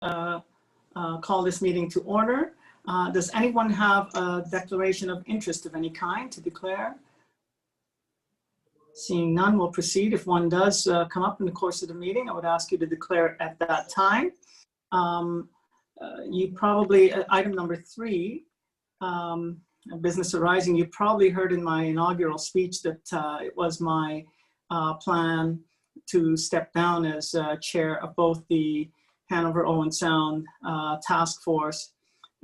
call this meeting to order. Does anyone have a declaration of interest of any kind to declare? Seeing none, we'll proceed. If one does come up in the course of the meeting, I would ask you to declare at that time. You probably, item number 3, business arising, you probably heard in my inaugural speech that it was my plan to step down as chair of both the Hanover Owen Sound Task Force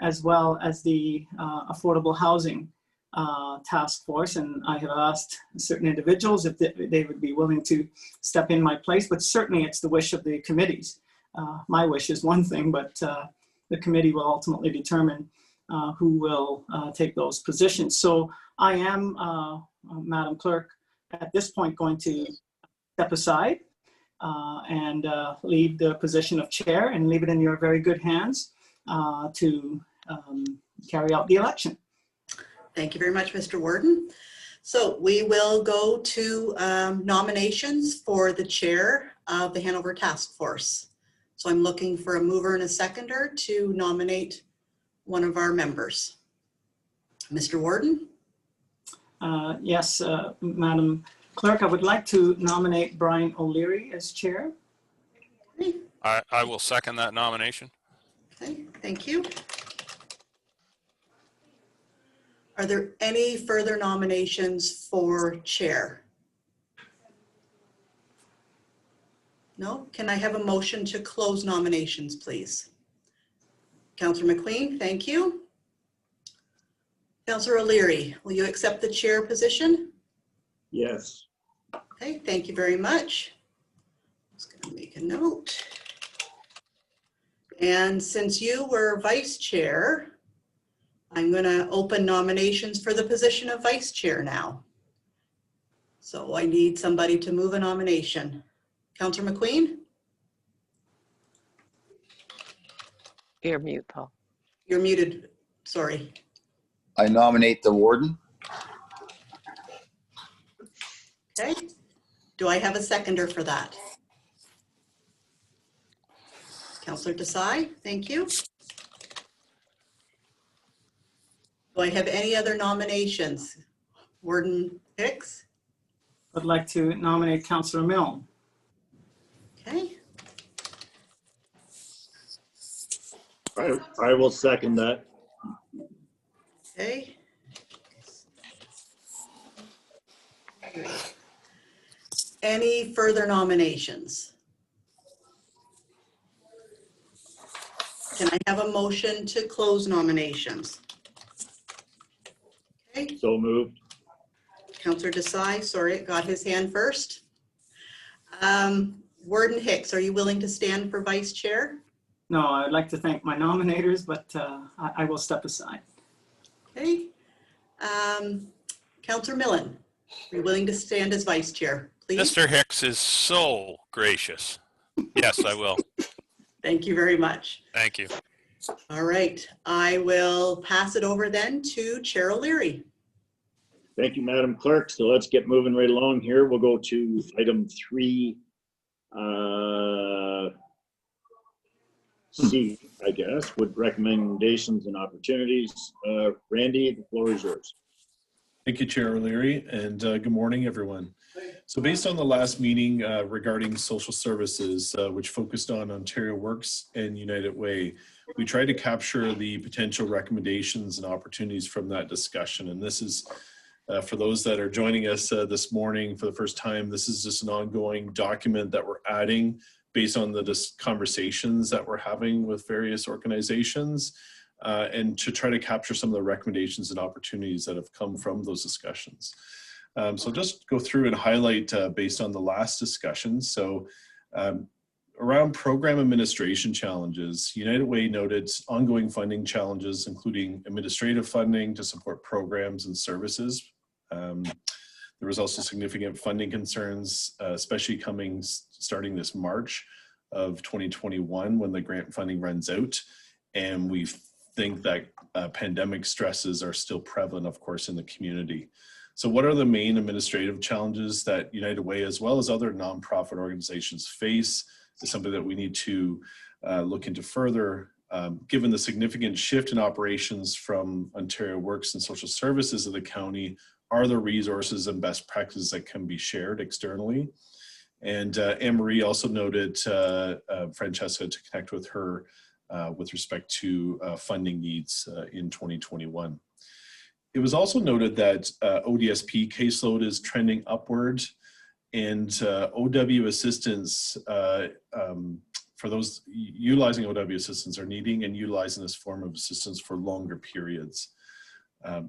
as well as the Affordable Housing Task Force. And I have asked certain individuals if they would be willing to step in my place, but certainly it's the wish of the committees. My wish is one thing, but the committee will ultimately determine who will take those positions. So I am, Madam Clerk, at this point going to step aside and leave the position of chair and leave it in your very good hands to carry out the election. Thank you very much, Mr. Warden. So we will go to nominations for the chair of the Hanover Task Force. So I'm looking for a mover and a seconder to nominate one of our members. Mr. Warden? Yes, Madam Clerk, I would like to nominate Brian O'Leary as chair. Okay. I will second that nomination. Okay, thank you. Are there any further nominations for chair? No? Can I have a motion to close nominations, please? Councillor McQueen, thank you. Councillor O'Leary, will you accept the chair position? Yes. Okay, thank you very much. I'm just going to make a note. And since you were vice chair, I'm going to open nominations for the position of vice chair now. So I need somebody to move a nomination. Councillor McQueen? You're mute, Paul. You're muted, sorry. I nominate the warden. Okay. Do I have a seconder for that? Councillor Desai, thank you. Do I have any other nominations? Warden Hicks? I'd like to nominate Councillor Milne. Okay. I will second that. Okay. Any further nominations? Can I have a motion to close nominations? Okay, So moved. Councillor Desai, sorry, got his hand first. Warden Hicks, are you willing to stand for vice chair? No, I'd like to thank my nominators, but I will step aside. Okay. Councillor Millen, are you willing to stand as vice chair, please? Mr. Hicks is so gracious. Yes, I will. Thank you very much. Thank you. All right, I will pass it over then to Chair O'Leary. Thank you, Madam Clerk. So let's get moving right along here. We'll go to item 3. C, I guess, with recommendations and opportunities. Randy, the floor is yours. Thank you, Chair O'Leary, and good morning, everyone. So based on the last meeting regarding social services, which focused on Ontario Works and United Way, we tried to capture the potential recommendations and opportunities from that discussion. And this is, for those that are joining us this morning for the first time, this is just an ongoing document that we're adding based on the conversations that we're having with various organizations, and to try to capture some of the recommendations and opportunities that have come from those discussions. So just go through and highlight based on the last discussion. So around program administration challenges, United Way noted ongoing funding challenges, including administrative funding to support programs and services. There was also significant funding concerns, especially starting this March of 2021 when the grant funding runs out. And we think that pandemic stresses are still prevalent, of course, in the community. So what are the main administrative challenges that United Way, as well as other nonprofit organizations, face? Is something that we need to look into further. Given the significant shift in operations from Ontario Works and Social Services of the county, are there resources and best practices that can be shared externally? And Anne-Marie also noted Francesca to connect with her with respect to funding needs in 2021. It was also noted that ODSP caseload is trending upward, and OW assistance for those utilizing OW assistance are needing and utilizing this form of assistance for longer periods.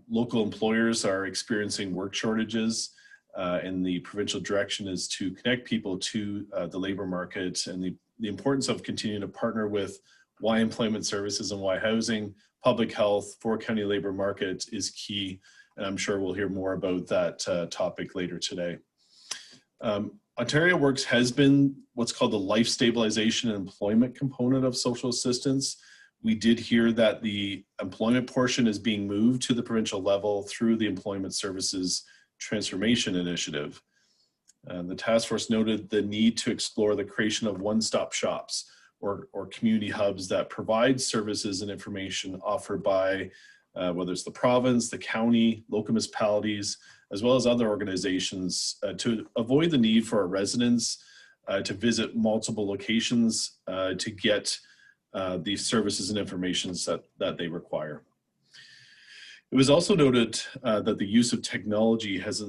Local employers are experiencing work shortages, and the provincial direction is to connect people to the labor market, and the importance of continuing to partner with Y Employment Services and Y Housing, public health, for county labor market is key. And I'm sure we'll hear more about that topic later today. Ontario Works has been what's called the life stabilization and employment component of social assistance. We did hear that the employment portion is being moved to the provincial level through the Employment Services Transformation Initiative. The task force noted the need to explore the creation of one-stop shops or community hubs that provide services and information offered by whether it's the province, the county, local municipalities, as well as other organizations to avoid the need for our residents to visit multiple locations to get these services and information that they require. It was also noted that the use of technology has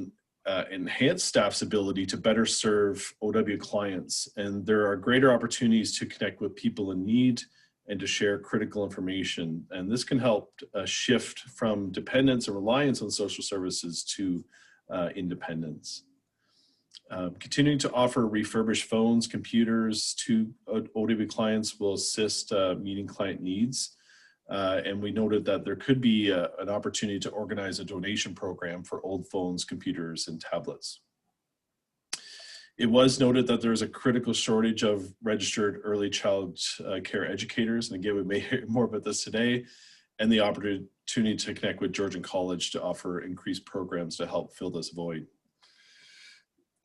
enhanced staff's ability to better serve OW clients, and there are greater opportunities to connect with people in need and to share critical information. And this can help shift from dependence and reliance on social services to independence. Continuing to offer refurbished phones, computers to OW clients will assist meeting client needs. And we noted that there could be an opportunity to organize a donation program for old phones, computers, and tablets. It was noted that there is a critical shortage of registered early child care educators. And again, we may hear more about this today, and the opportunity to connect with Georgian College to offer increased programs to help fill this void.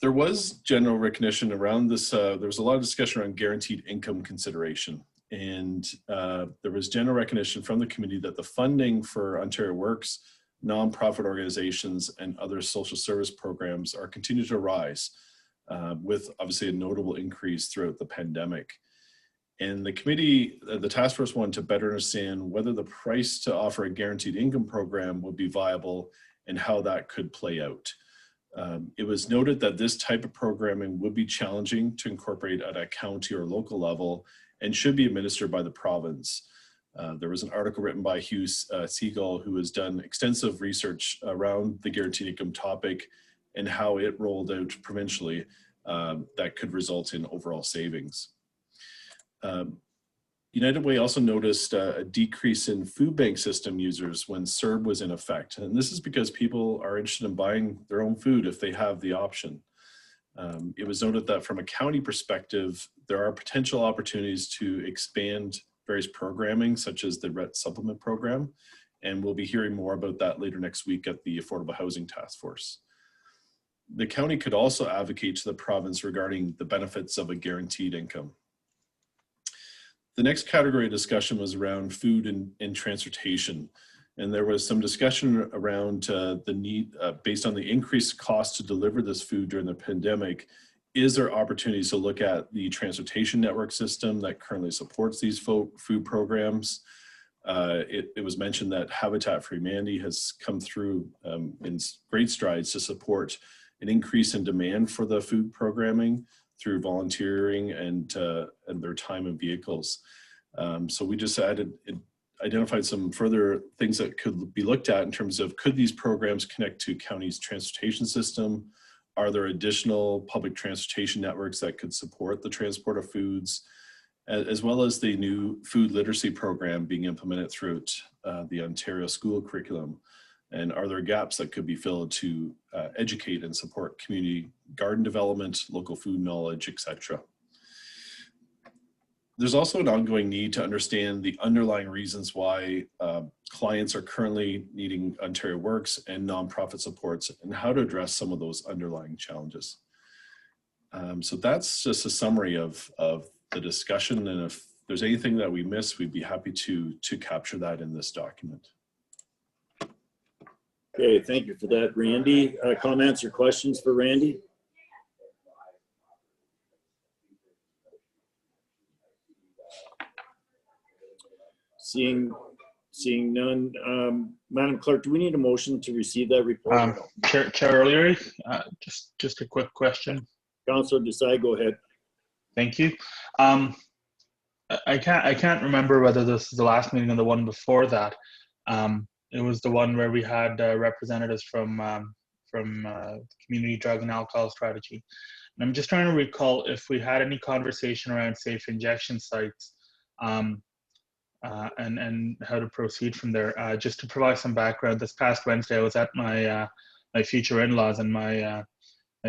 There was general recognition around this. There was a lot of discussion around guaranteed income consideration. And there was general recognition from the committee that the funding for Ontario Works, nonprofit organizations, and other social service programs are continuing to rise, with obviously a notable increase throughout the pandemic. And the committee, the task force, wanted to better understand whether the price to offer a guaranteed income program would be viable and how that could play out. It was noted that this type of programming would be challenging to incorporate at a county or local level and should be administered by the province. There was an article written by Hugh Seagull, who has done extensive research around the guaranteed income topic and how it rolled out provincially that could result in overall savings. United Way also noticed a decrease in food bank system users when CERB was in effect. And this is because people are interested in buying their own food if they have the option. It was noted that from a county perspective, there are potential opportunities to expand various programming, such as the RET supplement program. And we'll be hearing more about that later next week at the Affordable Housing Task Force. The county could also advocate to the province regarding the benefits of a guaranteed income. The next category of discussion was around food and transportation. And there was some discussion around the need, based on the increased cost to deliver this food during the pandemic, is there opportunities to look at the transportation network system that currently supports these food programs? It was mentioned that Habitat for Humanity has come through in great strides to support an increase in demand for the food programming through volunteering and their time and vehicles. So we just identified some further things that could be looked at in terms of, could these programs connect to county's transportation system? Are there additional public transportation networks that could support the transport of foods, as well as the new food literacy program being implemented throughout the Ontario school curriculum? And are there gaps that could be filled to educate and support community garden development, local food knowledge, etc.? There's also an ongoing need to understand the underlying reasons why clients are currently needing Ontario Works and nonprofit supports, and how to address some of those underlying challenges. So that's just a summary of the discussion, and if there's anything that we miss, we'd be happy to capture that in this document. Okay, thank you for that, Randy. Comments or questions for Randy? Seeing none, Madam Clerk, do we need a motion to receive that report? Chair O'Leary, just a quick question. Councilor Desai, go ahead. Thank you. I can't remember whether this is the last meeting or the one before that. It was the one where we had representatives from Community Drug and Alcohol Strategy. And I'm just trying to recall if we had any conversation around safe injection sites and how to proceed from there. Just to provide some background, this past Wednesday I was at my my future in-laws, and my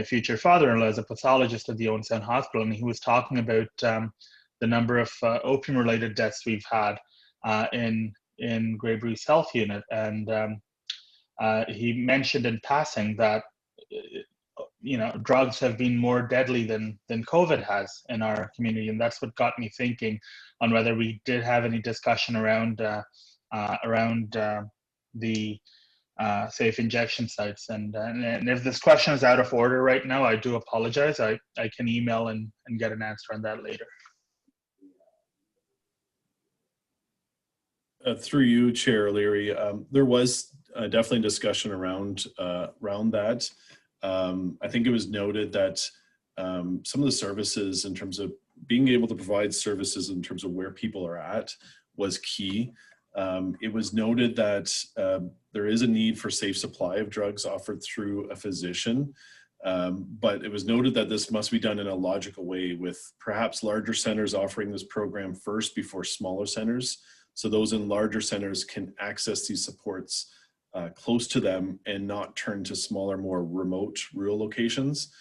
future father-in-law is a pathologist at the Owen Hospital, and he was talking about the number of opium-related deaths we've had in Grey Bruce Health Unit, and he mentioned in passing that drugs have been more deadly than COVID has in our community, and that's what got me thinking on whether we did have any discussion around the safe injection sites. And if this question is out of order right now, I do apologize. I can email and get an answer on that later. Through you, Chair O'Leary, there was definitely discussion around that. I think it was noted that some of the services, in terms of being able to provide services in terms of where people are at, was key. It was noted that there is a need for safe supply of drugs offered through a physician, but it was noted that this must be done in a logical way, with perhaps larger centers offering this program first before smaller centers, so those in larger centers can access these supports close to them and not turn to smaller, more remote rural locations.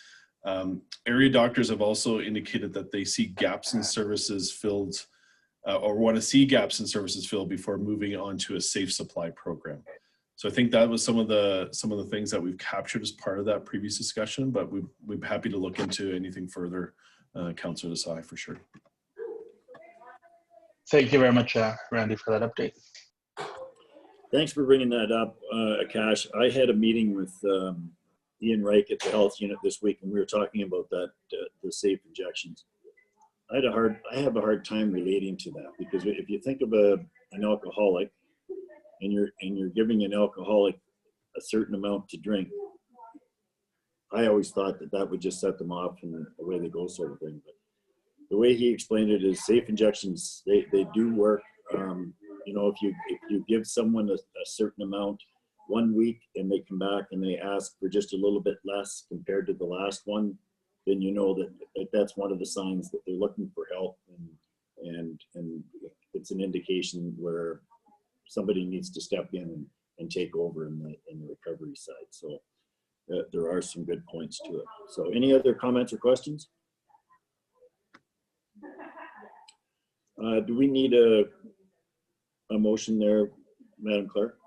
Area doctors have also indicated that they see gaps in services filled or want to see gaps in services filled before moving on to a safe supply program. So I think that was some of the things that we've captured as part of that previous discussion, but we'd be happy to look into anything further, Councillor Desai, for sure. Thank you very much, Randy, for that update. Thanks for bringing that up, Akash. I had a meeting with Ian Reich at the health unit this week, and we were talking about that, the safe injections. I have a hard time relating to that, because if you think of an alcoholic and you're giving an alcoholic a certain amount to drink, I always thought that would just set them off and away they go, sort of thing. But the way he explained it is safe injections, they do work. If you give someone a certain amount 1 week and they come back and they ask for just a little bit less compared to the last one, then you know that that's one of the signs that they're looking for help, and it's an indication where somebody needs to step in and take over in the recovery side. So there are some good points to it. So any other comments or questions? Do we need a motion there, Madam Clerk?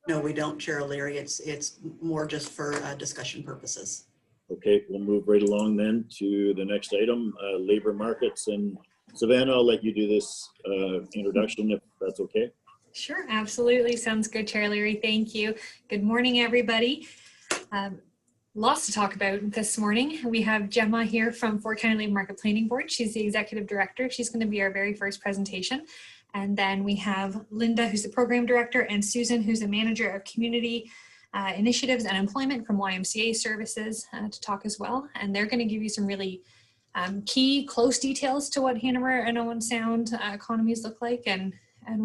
No, we don't, Chair O'Leary. It's more just for discussion purposes. Okay, we'll move right along then to the next item, labor markets. And Savannah, I'll let you do this introduction if that's okay. Sure, absolutely. Sounds good, Chair Leary. Thank you. Good morning, everybody. Lots to talk about this morning. We have Gemma here from Fort County Labor Market Planning Board. She's the Executive Director. She's going to be our very first presentation. And then we have Linda, who's the Program Director, and Susan, who's a Manager of Community Initiatives and Employment from YMCA Services to talk as well. And they're going to give you some really key, close details to what Hanover and Owen Sound economies look like, and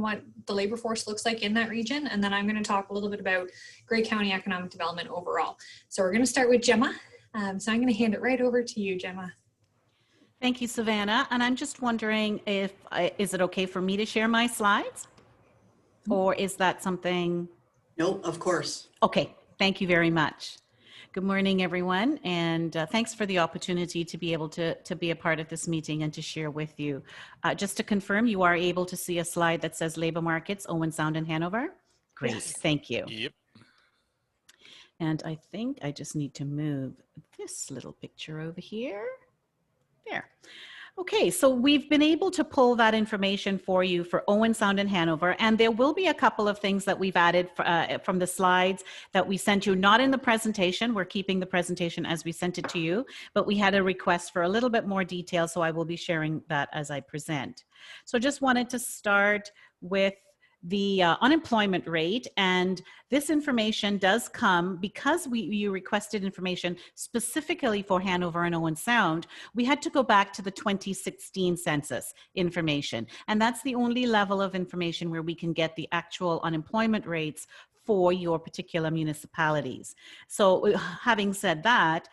what the labor force looks like in that region. And then I'm going to talk a little bit about Grey County economic development overall. So we're going to start with Gemma. So I'm going to hand it right over to you, Gemma. Thank you, Savannah. And I'm just wondering if, is it okay for me to share my slides? Or is that something? No, of course. Okay, thank you very much. Good morning, everyone. And thanks for the opportunity to be able to be a part of this meeting and to share with you. Just to confirm, you are able to see a slide that says labor markets, Owen Sound and Hanover. Great, yes. Thank you. Yep. And I think I just need to move this little picture over here. There. Okay, so we've been able to pull that information for you for Owen Sound and Hanover, and there will be a couple of things that we've added from the slides that we sent you, not in the presentation. We're keeping the presentation as we sent it to you, but we had a request for a little bit more detail, so I will be sharing that as I present. So just wanted to start with the unemployment rate, and this information does come because you requested information specifically for Hanover and Owen Sound. We had to go back to the 2016 census information, and that's the only level of information where we can get the actual unemployment rates for your particular municipalities. So having said that,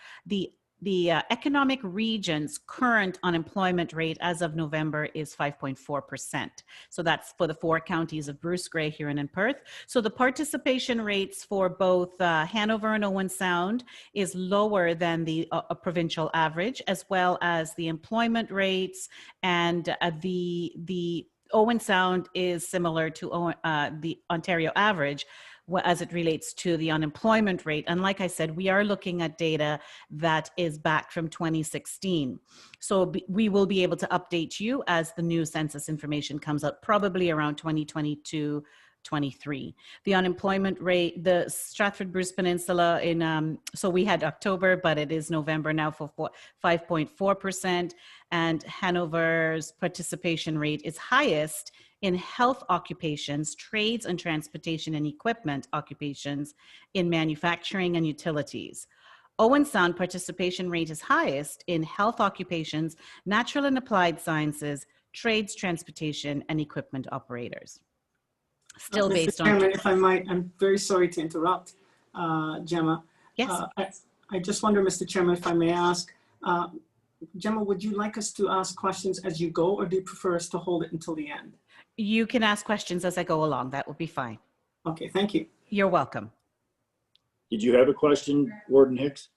the economic region's current unemployment rate as of November is 5.4%. So that's for the 4 counties of Bruce, Grey, Huron, and Perth. So the participation rates for both Hanover and Owen Sound is lower than the provincial average, as well as the employment rates, and the Owen Sound is similar to the Ontario average as it relates to the unemployment rate. And like I said, we are looking at data that is back from 2016. So we will be able to update you as the new census information comes up, probably around 2022, 23. The unemployment rate, the Stratford Bruce Peninsula so we had October, but it is November now for 5.4%. And Hanover's participation rate is highest in health occupations, trades and transportation and equipment occupations, in manufacturing and utilities. Owen Sound participation rate is highest in health occupations, natural and applied sciences, trades, transportation, and equipment operators. Still based Mr. Chairman, if I might, I'm very sorry to interrupt, Gemma. Yes. I just wonder, Mr. Chairman, if I may ask, Gemma, would you like us to ask questions as you go, or do you prefer us to hold it until the end? You can ask questions as I go along. That will be fine. Okay, thank you. You're welcome. Did you have a question, Warden Hicks?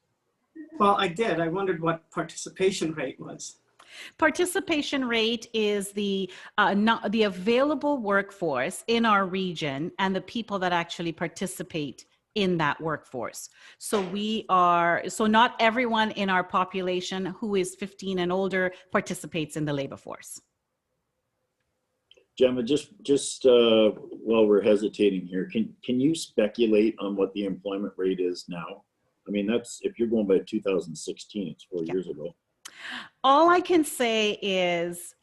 Well, I did. I wondered what participation rate was. Participation rate is the available workforce in our region and the people that actually participate in that workforce. So not everyone in our population who is 15 and older participates in the labor force. Gemma, just while we're hesitating here, can you speculate on what the employment rate is now? I mean, that's, if you're going by 2016, it's 4 years ago. All I can say is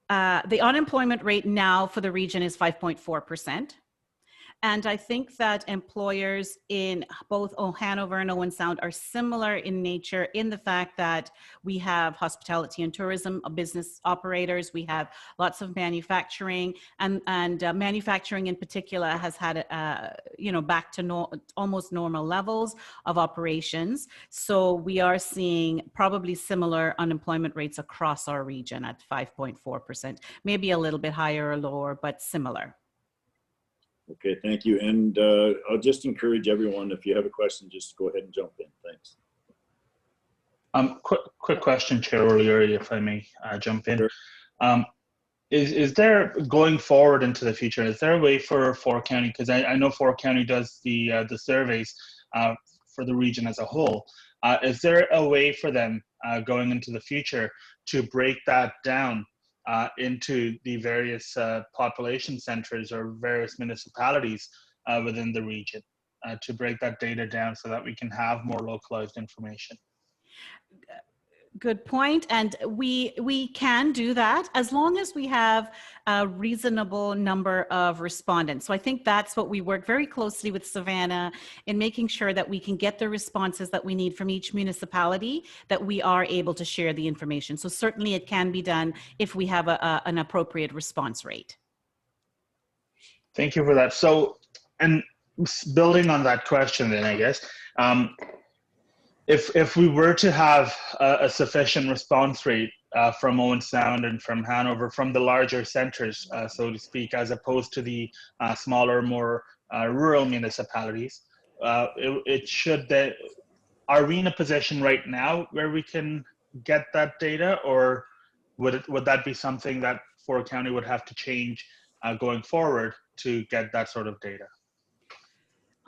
the unemployment rate now for the region is 5.4%. And I think that employers in both Hanover and Owen Sound are similar in nature, in the fact that we have hospitality and tourism business operators, we have lots of manufacturing, and manufacturing in particular has had back to almost normal levels of operations. So we are seeing probably similar unemployment rates across our region at 5.4%, maybe a little bit higher or lower, but similar. Okay, thank you. And I'll just encourage everyone, if you have a question, just go ahead and jump in. Thanks. Quick question, Chair O'Leary, if I may jump in. Sure. Is there, going forward into the future, is there a way for County, because I know County does the surveys for the region as a whole, is there a way for them going into the future to break that down into the various population centers or various municipalities within the region, to break that data down so that we can have more localized information? Good point. And we can do that as long as we have a reasonable number of respondents. So I think that's what we work very closely with Savannah in making sure that we can get the responses that we need from each municipality, that we are able to share the information. So certainly it can be done if we have an appropriate response rate. Thank you for that. So, and building on that question then, I guess, if we were to have a sufficient response rate from Owen Sound and from Hanover, from the larger centers, so to speak, as opposed to the smaller, more rural municipalities, are we in a position right now where we can get that data, or would that be something that Fort County would have to change going forward to get that sort of data?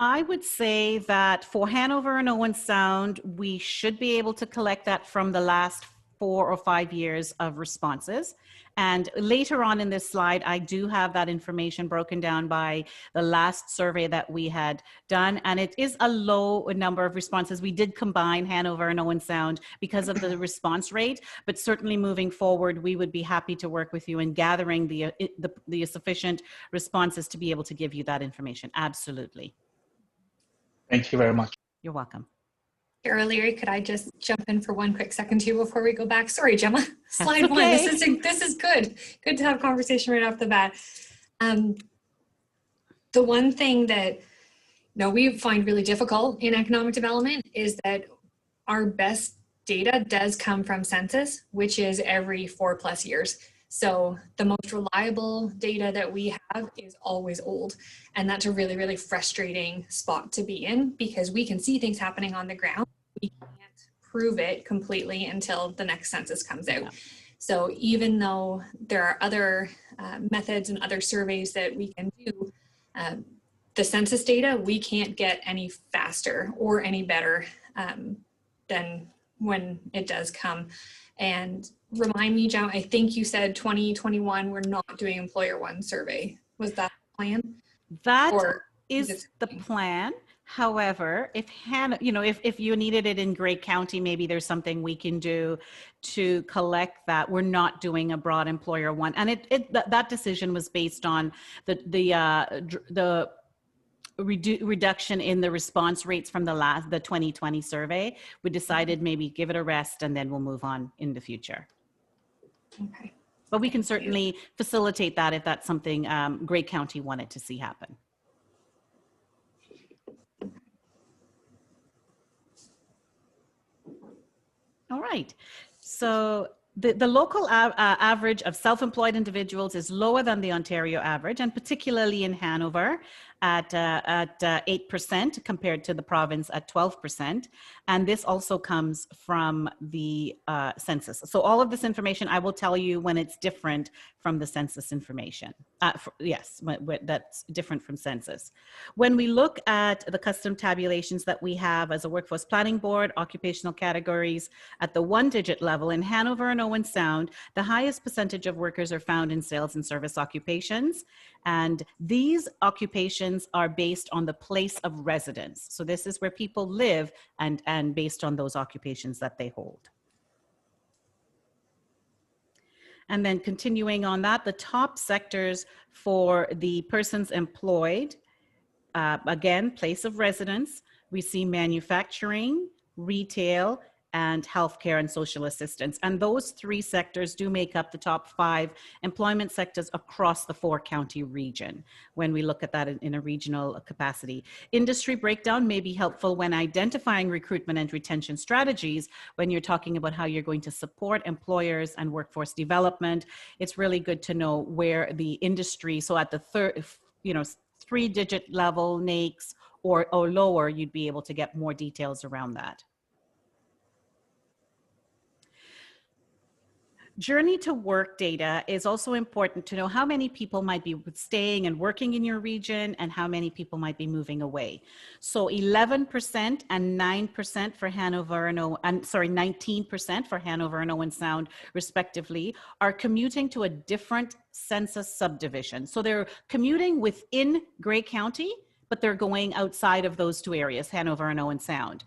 I would say that for Hanover and Owen Sound, we should be able to collect that from the last 4 or 5 years of responses. And later on in this slide, I do have that information broken down by the last survey that we had done. And it is a low number of responses. We did combine Hanover and Owen Sound because of the response rate, but certainly moving forward, we would be happy to work with you in gathering the sufficient responses to be able to give you that information. Absolutely. Thank you very much. You're welcome. Chair O'Leary, could I just jump in for one quick second too before we go back? Sorry, Gemma. Slide one. okay. This is good. Good to have conversation right off the bat. The one thing that we find really difficult in economic development is that our best data does come from census, which is every 4+ years. So the most reliable data that we have is always old. And that's a really, really frustrating spot to be in, because we can see things happening on the ground. We can't prove it completely until the next census comes out. So even though there are other methods and other surveys that we can do, the census data, we can't get any faster or any better than when it does come. And remind me, John, I think you said 2021, we're not doing employer one survey. Was that the plan? That Or is the plan. However, if you needed it in Grey County, maybe there's something we can do to collect that. We're not doing a broad employer one. And that decision was based on the reduction in the response rates from the 2020 survey. We decided maybe give it a rest and then we'll move on in the future. Okay. But we can certainly facilitate that if that's something Grey County wanted to see happen. All right. So the local average of self-employed individuals is lower than the Ontario average, and particularly in Hanover at 8% compared to the province at 12%. And this also comes from the census. So all of this information, I will tell you when it's different from the census information. Yes, that's different from census. When we look at the custom tabulations that we have as a workforce planning board, occupational categories at the 1-digit level in Hanover and Owen Sound, the highest percentage of workers are found in sales and service occupations. And these occupations are based on the place of residence. So this is where people live and based on those occupations that they hold. And then continuing on that, the top sectors for the persons employed, again, place of residence, we see manufacturing, retail, and healthcare and social assistance. And those 3 sectors do make up the top 5 employment sectors across the 4-county region when we look at that in a regional capacity. Industry breakdown may be helpful when identifying recruitment and retention strategies. When you're talking about how you're going to support employers and workforce development, it's really good to know where the industry, so at the 3-digit level, NAICS or lower, you'd be able to get more details around that. Journey to work data is also important to know how many people might be staying and working in your region and how many people might be moving away. So 11% and 9% for Hanover and 19% for Hanover and Owen Sound respectively are commuting to a different census subdivision. So they're commuting within Grey County, but they're going outside of those 2 areas, Hanover and Owen Sound,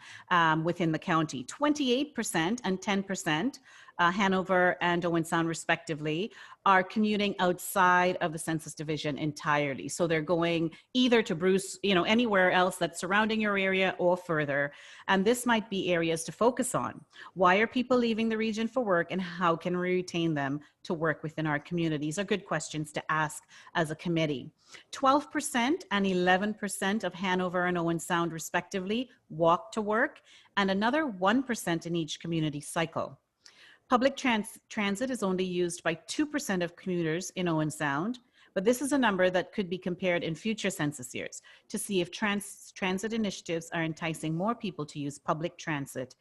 within the county. 28% and 10%, Hanover and Owen Sound respectively, are commuting outside of the census division entirely. So they're going either to Bruce, anywhere else that's surrounding your area or further. And this might be areas to focus on. Why are people leaving the region for work, and how can we retain them to work within our communities? Are good questions to ask as a committee. 12% and 11% of Hanover and Owen Sound respectively walk to work, and another 1% in each community cycle. Public transit is only used by 2% of commuters in Owen Sound, but this is a number that could be compared in future census years to see if transit initiatives are enticing more people to use public transit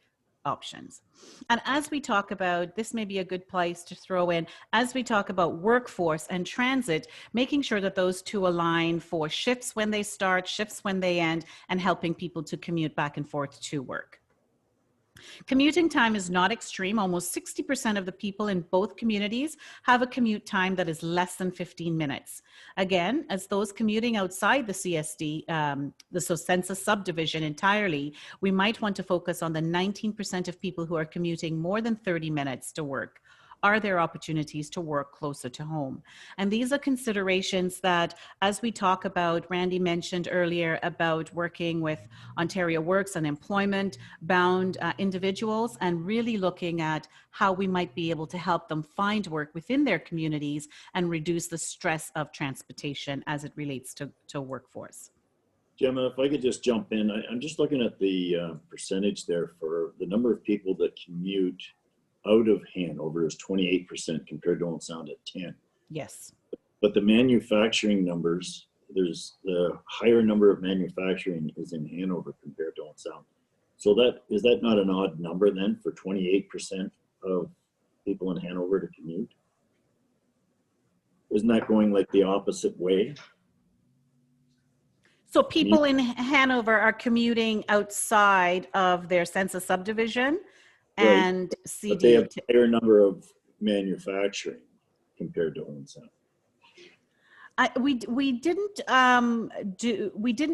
options. And as we talk about, this may be a good place to throw in, as we talk about workforce and transit, making sure that those 2 align for shifts when they start, shifts when they end, and helping people to commute back and forth to work. Commuting time is not extreme. Almost 60% of the people in both communities have a commute time that is less than 15 minutes. Again, as those commuting outside the CSD, the census subdivision entirely, we might want to focus on the 19% of people who are commuting more than 30 minutes to work. Are there opportunities to work closer to home? And these are considerations that, as we talk about, Randy mentioned earlier about working with Ontario Works and employment-bound individuals, and really looking at how we might be able to help them find work within their communities and reduce the stress of transportation as it relates to workforce. Gemma, if I could just jump in, I'm just looking at the percentage there for the number of people that commute out of Hanover is 28% compared to Owen Sound at 10. Yes. But the manufacturing numbers, there's the higher number of manufacturing is in Hanover compared to Owen Sound. So is that not an odd number then for 28% of people in Hanover to commute? Isn't that going like the opposite way? So people in Hanover are commuting outside of their census subdivision, Right. and But they have CD. a higher number of manufacturing compared to Owen Sound. We didn't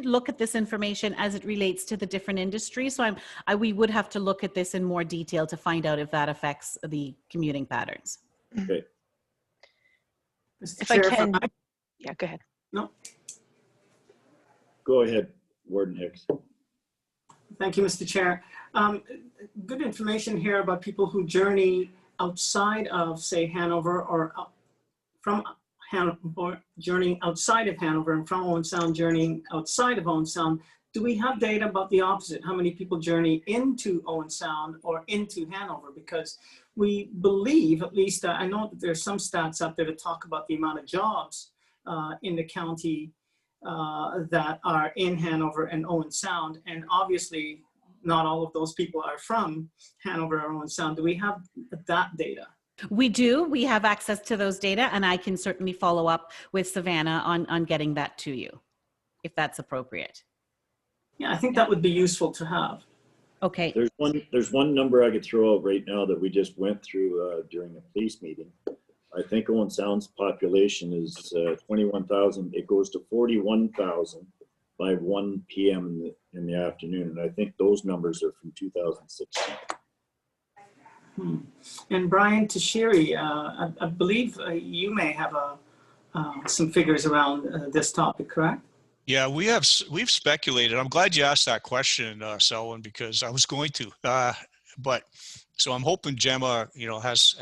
look at this information as it relates to the different industries. So we would have to look at this in more detail to find out if that affects the commuting patterns. Okay. Mr. If Chair, I can, I- yeah, go ahead. No, Go ahead, Warden Hicks. thank you, Mr. Chair. Good information here about people who journey outside of, say, Hanover, or from Hanover, journeying outside of Hanover, and from Owen Sound journeying outside of Owen Sound. Do we have data about the opposite? How many people journey into Owen Sound or into Hanover? Because we believe, at least I know that there's some stats out there to talk about the amount of jobs in the county that are in Hanover and Owen Sound, and obviously not all of those people are from Hanover or Owen Sound. Do we have that data? We do. We have access to those data, and I can certainly follow up with Savannah on getting that to you, if that's appropriate. Yeah, I think that would be useful to have. Okay. There's one number I could throw out right now that we just went through during a police meeting. I think Owen Sound's population is 21,000. It goes to 41,000 by 1 p.m. in the afternoon. And I think those numbers are from 2016. And Brian Tashiri, I believe you may have some figures around this topic, correct? Yeah, we've speculated. I'm glad you asked that question, Selwyn, because I was going to. But so I'm hoping Gemma, has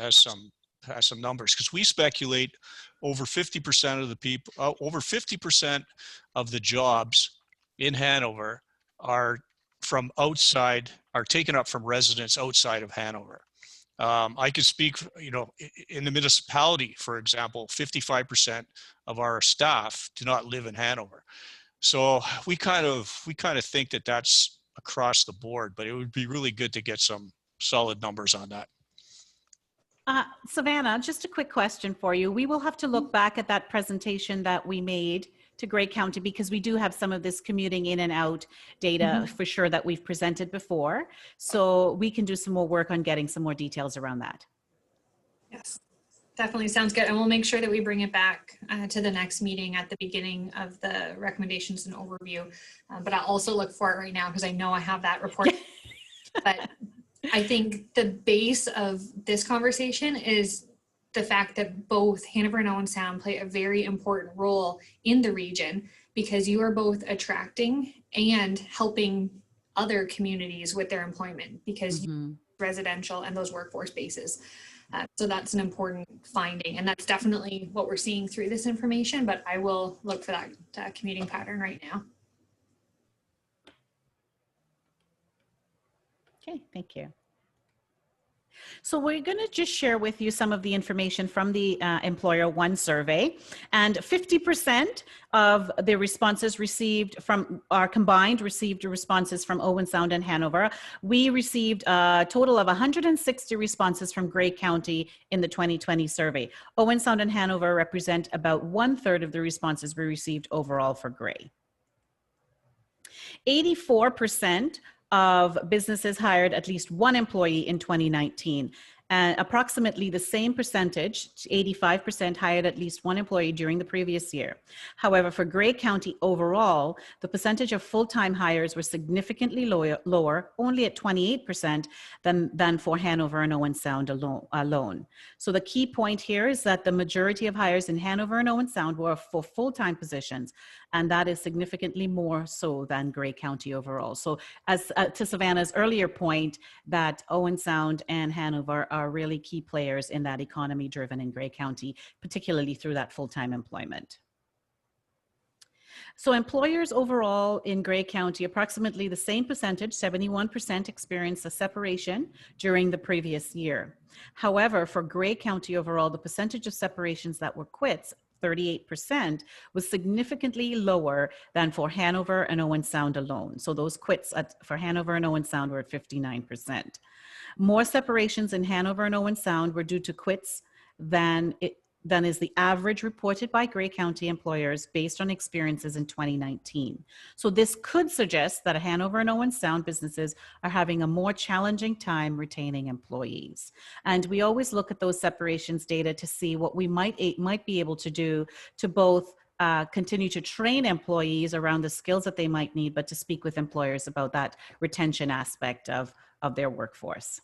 some numbers, because we speculate over 50% of the people, over 50% of the jobs in Hanover are taken up from residents outside of Hanover. I could speak, in the municipality, for example, 55% of our staff do not live in Hanover. So we kind of think that that's across the board, but it would be really good to get some solid numbers on that. Savannah, just a quick question for you. We will have to look back at that presentation that we made to Grey County, because we do have some of this commuting in and out data for sure that we've presented before. So we can do some more work on getting some more details around that. Yes, definitely sounds good. And we'll make sure that we bring it back to the next meeting at the beginning of the recommendations and overview. But I'll also look for it right now, because I know I have that report. But I think the base of this conversation is the fact that both Hanover and Owen Sound play a very important role in the region, because you are both attracting and helping other communities with their employment, because you residential and those workforce bases. So that's an important finding, and that's definitely what we're seeing through this information, but I will look for that commuting pattern right now. Okay, thank you. So we're going to just share with you some of the information from the Employer One survey, and 50% of the responses received from our combined received responses from Owen Sound and Hanover. We received a total of 160 responses from Grey County in the 2020 survey. Owen Sound and Hanover represent about 1/3 of the responses we received overall for Grey. 84% of businesses hired at least one employee in 2019. And approximately the same percentage, 85%, hired at least one employee during the previous year. However, for Grey County overall, the percentage of full-time hires were significantly lower, only at 28% than for Hanover and Owen Sound alone. So the key point here is that the majority of hires in Hanover and Owen Sound were for full-time positions, and that is significantly more so than Grey County overall. So as to Savannah's earlier point, that Owen Sound and Hanover are really key players in that economy driven in Grey County, particularly through that full-time employment. So employers overall in Grey County, approximately the same percentage, 71%, experienced a separation during the previous year. However, for Grey County overall, the percentage of separations that were quits, 38%, was significantly lower than for Hanover and Owen Sound alone. So those quits for Hanover and Owen Sound were at 59%. More separations in Hanover and Owen Sound were due to quits than is the average reported by Grey County employers based on experiences in 2019. So this could suggest that Hanover and Owen Sound businesses are having a more challenging time retaining employees. And we always look at those separations data to see what we might be able to do to both continue to train employees around the skills that they might need, but to speak with employers about that retention aspect of their workforce.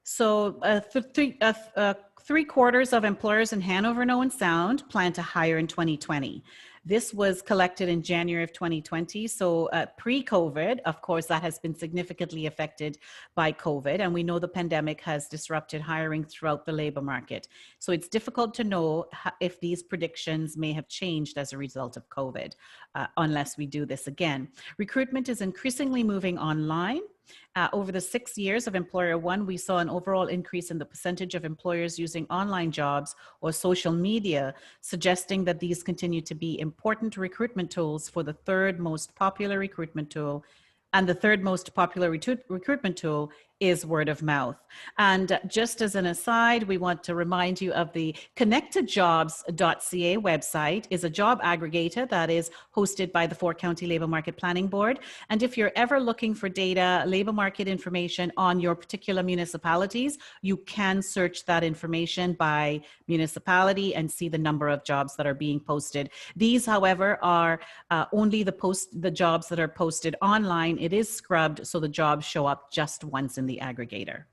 So 3/4 of employers in Hanover and Owen Sound plan to hire in 2020. This was collected in January of 2020. So pre-COVID, of course, that has been significantly affected by COVID. And we know the pandemic has disrupted hiring throughout the labor market. So it's difficult to know if these predictions may have changed as a result of COVID, unless we do this again. Recruitment is increasingly moving online. Over the 6 years of Employer One, we saw an overall increase in the percentage of employers using online jobs or social media, suggesting that these continue to be important recruitment tools for the third most popular recruitment tool. And the third most popular recruitment tool is word of mouth. And just as an aside, we want to remind you of the connectedjobs.ca website is a job aggregator that is hosted by the Fort County Labor Market Planning Board. And if you're ever looking for data, labor market information on your particular municipalities, you can search that information by municipality and see the number of jobs that are being posted. These, however, are only the jobs that are posted online. It is scrubbed, so the jobs show up just once in the aggregator.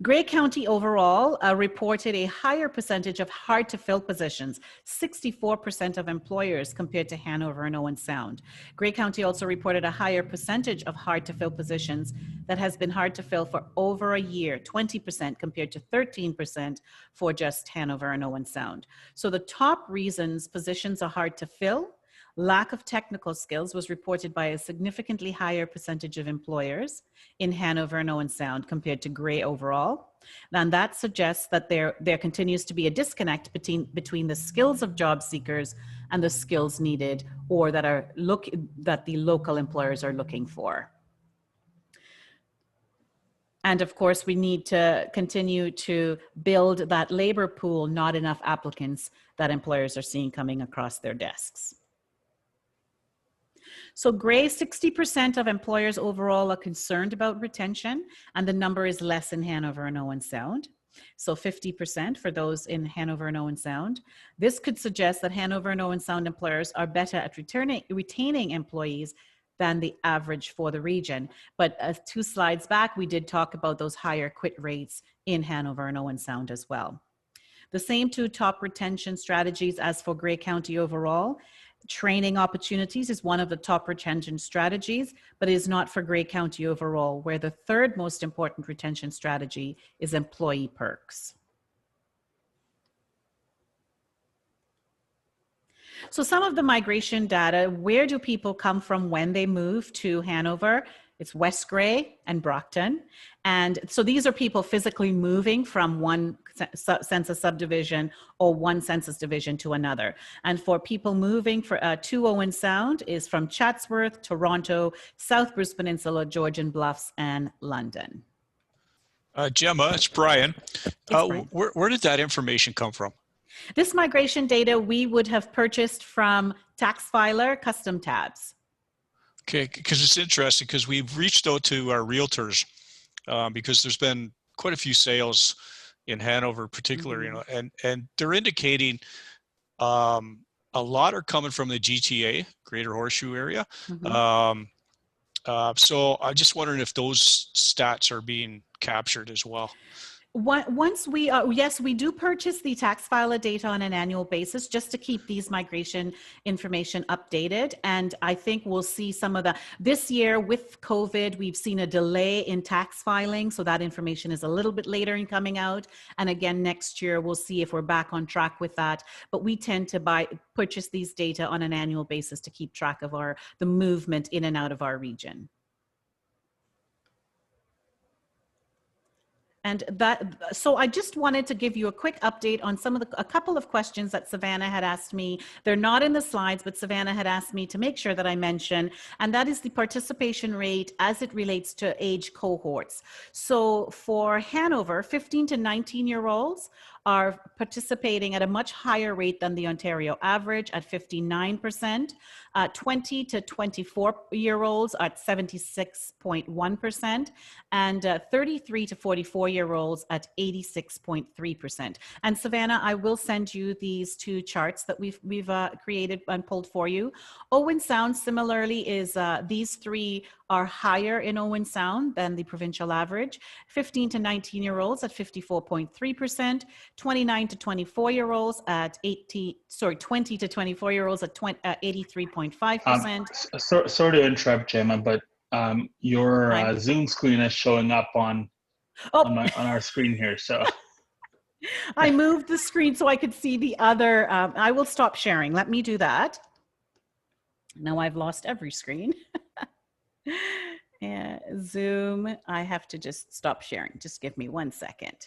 Grey County overall reported a higher percentage of hard to fill positions, 64% of employers compared to Hanover and Owen Sound. Grey County also reported a higher percentage of hard to fill positions that has been hard to fill for over a year, 20% compared to 13% for just Hanover and Owen Sound. So the top reasons positions are hard to fill: lack of technical skills was reported by a significantly higher percentage of employers in Hanover and Owen Sound compared to Grey overall. And that suggests that there continues to be a disconnect between the skills of job seekers and the skills needed or that the local employers are looking for. And of course, we need to continue to build that labor pool, not enough applicants that employers are seeing coming across their desks. So Grey, 60% of employers overall are concerned about retention, and the number is less in Hanover and Owen Sound. So 50% for those in Hanover and Owen Sound. This could suggest that Hanover and Owen Sound employers are better at retaining employees than the average for the region. But 2 slides back, we did talk about those higher quit rates in Hanover and Owen Sound as well. The same 2 top retention strategies as for Grey County overall. Training opportunities is one of the top retention strategies, but is not for Grey County overall, where the third most important retention strategy is employee perks. So some of the migration data, where do people come from when they move to Hanover? It's West Grey and Brockton. And so these are people physically moving from one census subdivision or one census division to another. And for people moving to Owen Sound is from Chatsworth, Toronto, South Bruce Peninsula, Georgian Bluffs, and London. Gemma, it's Brian. Brian. Where did that information come from? This migration data we would have purchased from Tax Filer Custom Tabs. Okay, because it's interesting because we've reached out to our realtors because there's been quite a few sales in Hanover, particularly, you know, and they're indicating a lot are coming from the GTA, Greater Horseshoe area. So I'm just wondering if those stats are being captured as well. Once we, yes, we do purchase the tax filer data on an annual basis just to keep these migration information updated. And I think we'll see some of this year with COVID, we've seen a delay in tax filing. So that information is a little bit later in coming out. And again, next year, we'll see if we're back on track with that. But we tend to purchase these data on an annual basis to keep track of the movement in and out of our region. And so I just wanted to give you a quick update on a couple of questions that Savannah had asked me. They're not in the slides, but Savannah had asked me to make sure that I mention, and that is the participation rate as it relates to age cohorts. So for Hanover, 15 to 19-year-olds are participating at a much higher rate than the Ontario average at 59%. 20 to 24-year-olds at 76.1%, and 33 to 44-year-olds at 86.3%. And Savannah, I will send you these two charts that we've created and pulled for you. Owen Sound similarly is these three are higher in Owen Sound than the provincial average. 15 to 19-year-olds at 54.3%, 29 to 24-year-olds at 20 to 24-year-olds at 83.5%. Sorry to interrupt, Gemma, but your Zoom screen is showing up on our screen here. So I moved the screen so I could see the other. I will stop sharing. Let me do that. Now I've lost every screen. Zoom, I have to just stop sharing. Just give me 1 second.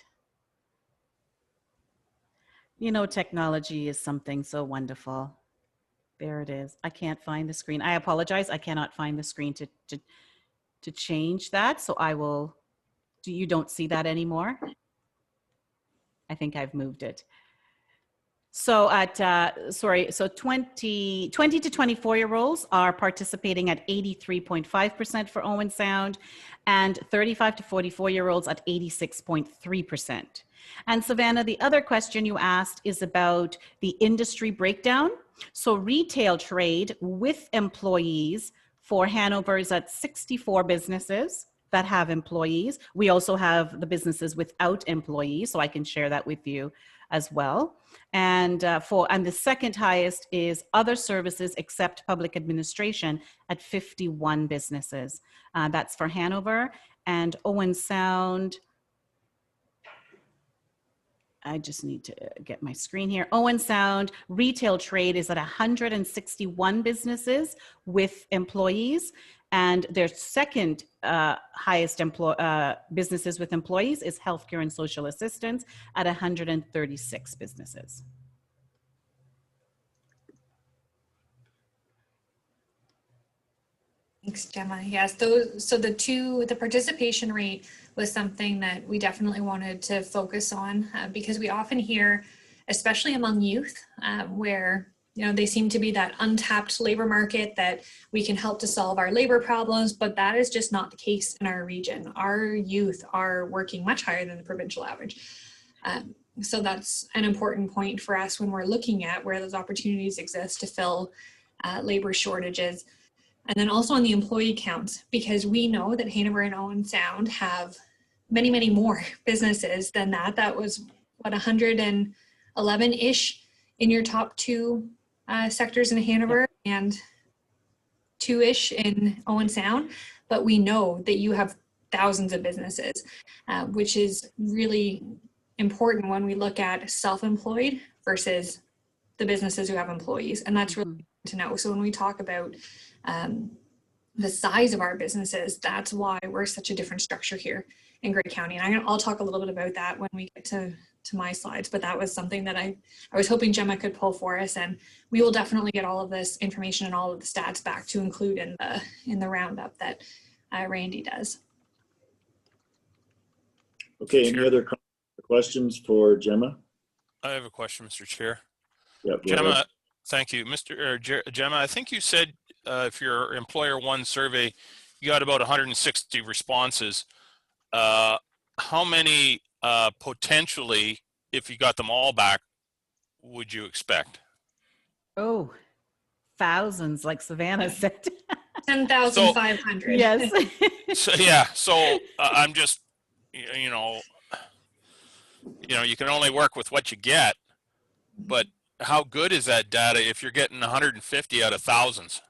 You know, technology is something so wonderful. There it is. I can't find the screen. I apologize. I cannot find the screen to change that. So I will, you don't see that anymore? I think I've moved it. So so 20 to 24-year-olds are participating at 83.5% for Owen Sound, and 35 to 44-year-olds at 86.3%. And Savannah, the other question you asked is about the industry breakdown. So retail trade with employees for Hanover is at 64 businesses that have employees. We also have the businesses without employees, so I can share that with you as well. And the second highest is other services except public administration at 51 businesses. That's for Hanover. And Owen Sound, I just need to get my screen here. Owen Sound retail trade is at 161 businesses with employees, and their second highest businesses with employees is healthcare and social assistance at 136 businesses. Thanks, Gemma. Yes, so the participation rate was something that we definitely wanted to focus on because we often hear, especially among youth, where they seem to be that untapped labor market that we can help to solve our labor problems, but that is just not the case in our region. Our youth are working much higher than the provincial average. So that's an important point for us when we're looking at where those opportunities exist to fill labor shortages. And then also on the employee count, because we know that Hanover and Owen Sound have many, many more businesses than that. That was what, 111-ish in your top two sectors in Hanover and 2-ish in Owen Sound. But we know that you have thousands of businesses, which is really important when we look at self-employed versus the businesses who have employees. And that's really important to know. So when we talk about the size of our businesses, that's why we're such a different structure here in Grey County. And I'll talk a little bit about that when we get to my slides, but that was something that I was hoping Gemma could pull for us, and we will definitely get all of this information and all of the stats back to include in the roundup that Randy does. Okay, any other questions for Gemma? I have a question, Mr. Chair. Yep, go Gemma, ahead. thank you. Gemma, I think you said if your employer one survey, you got about 160 responses. How many potentially, if you got them all back, would you expect? Oh, thousands, like Savannah said. 10,500. Yes. So yeah, so I'm just, you know, you can only work with what you get, but how good is that data if you're getting 150 out of thousands?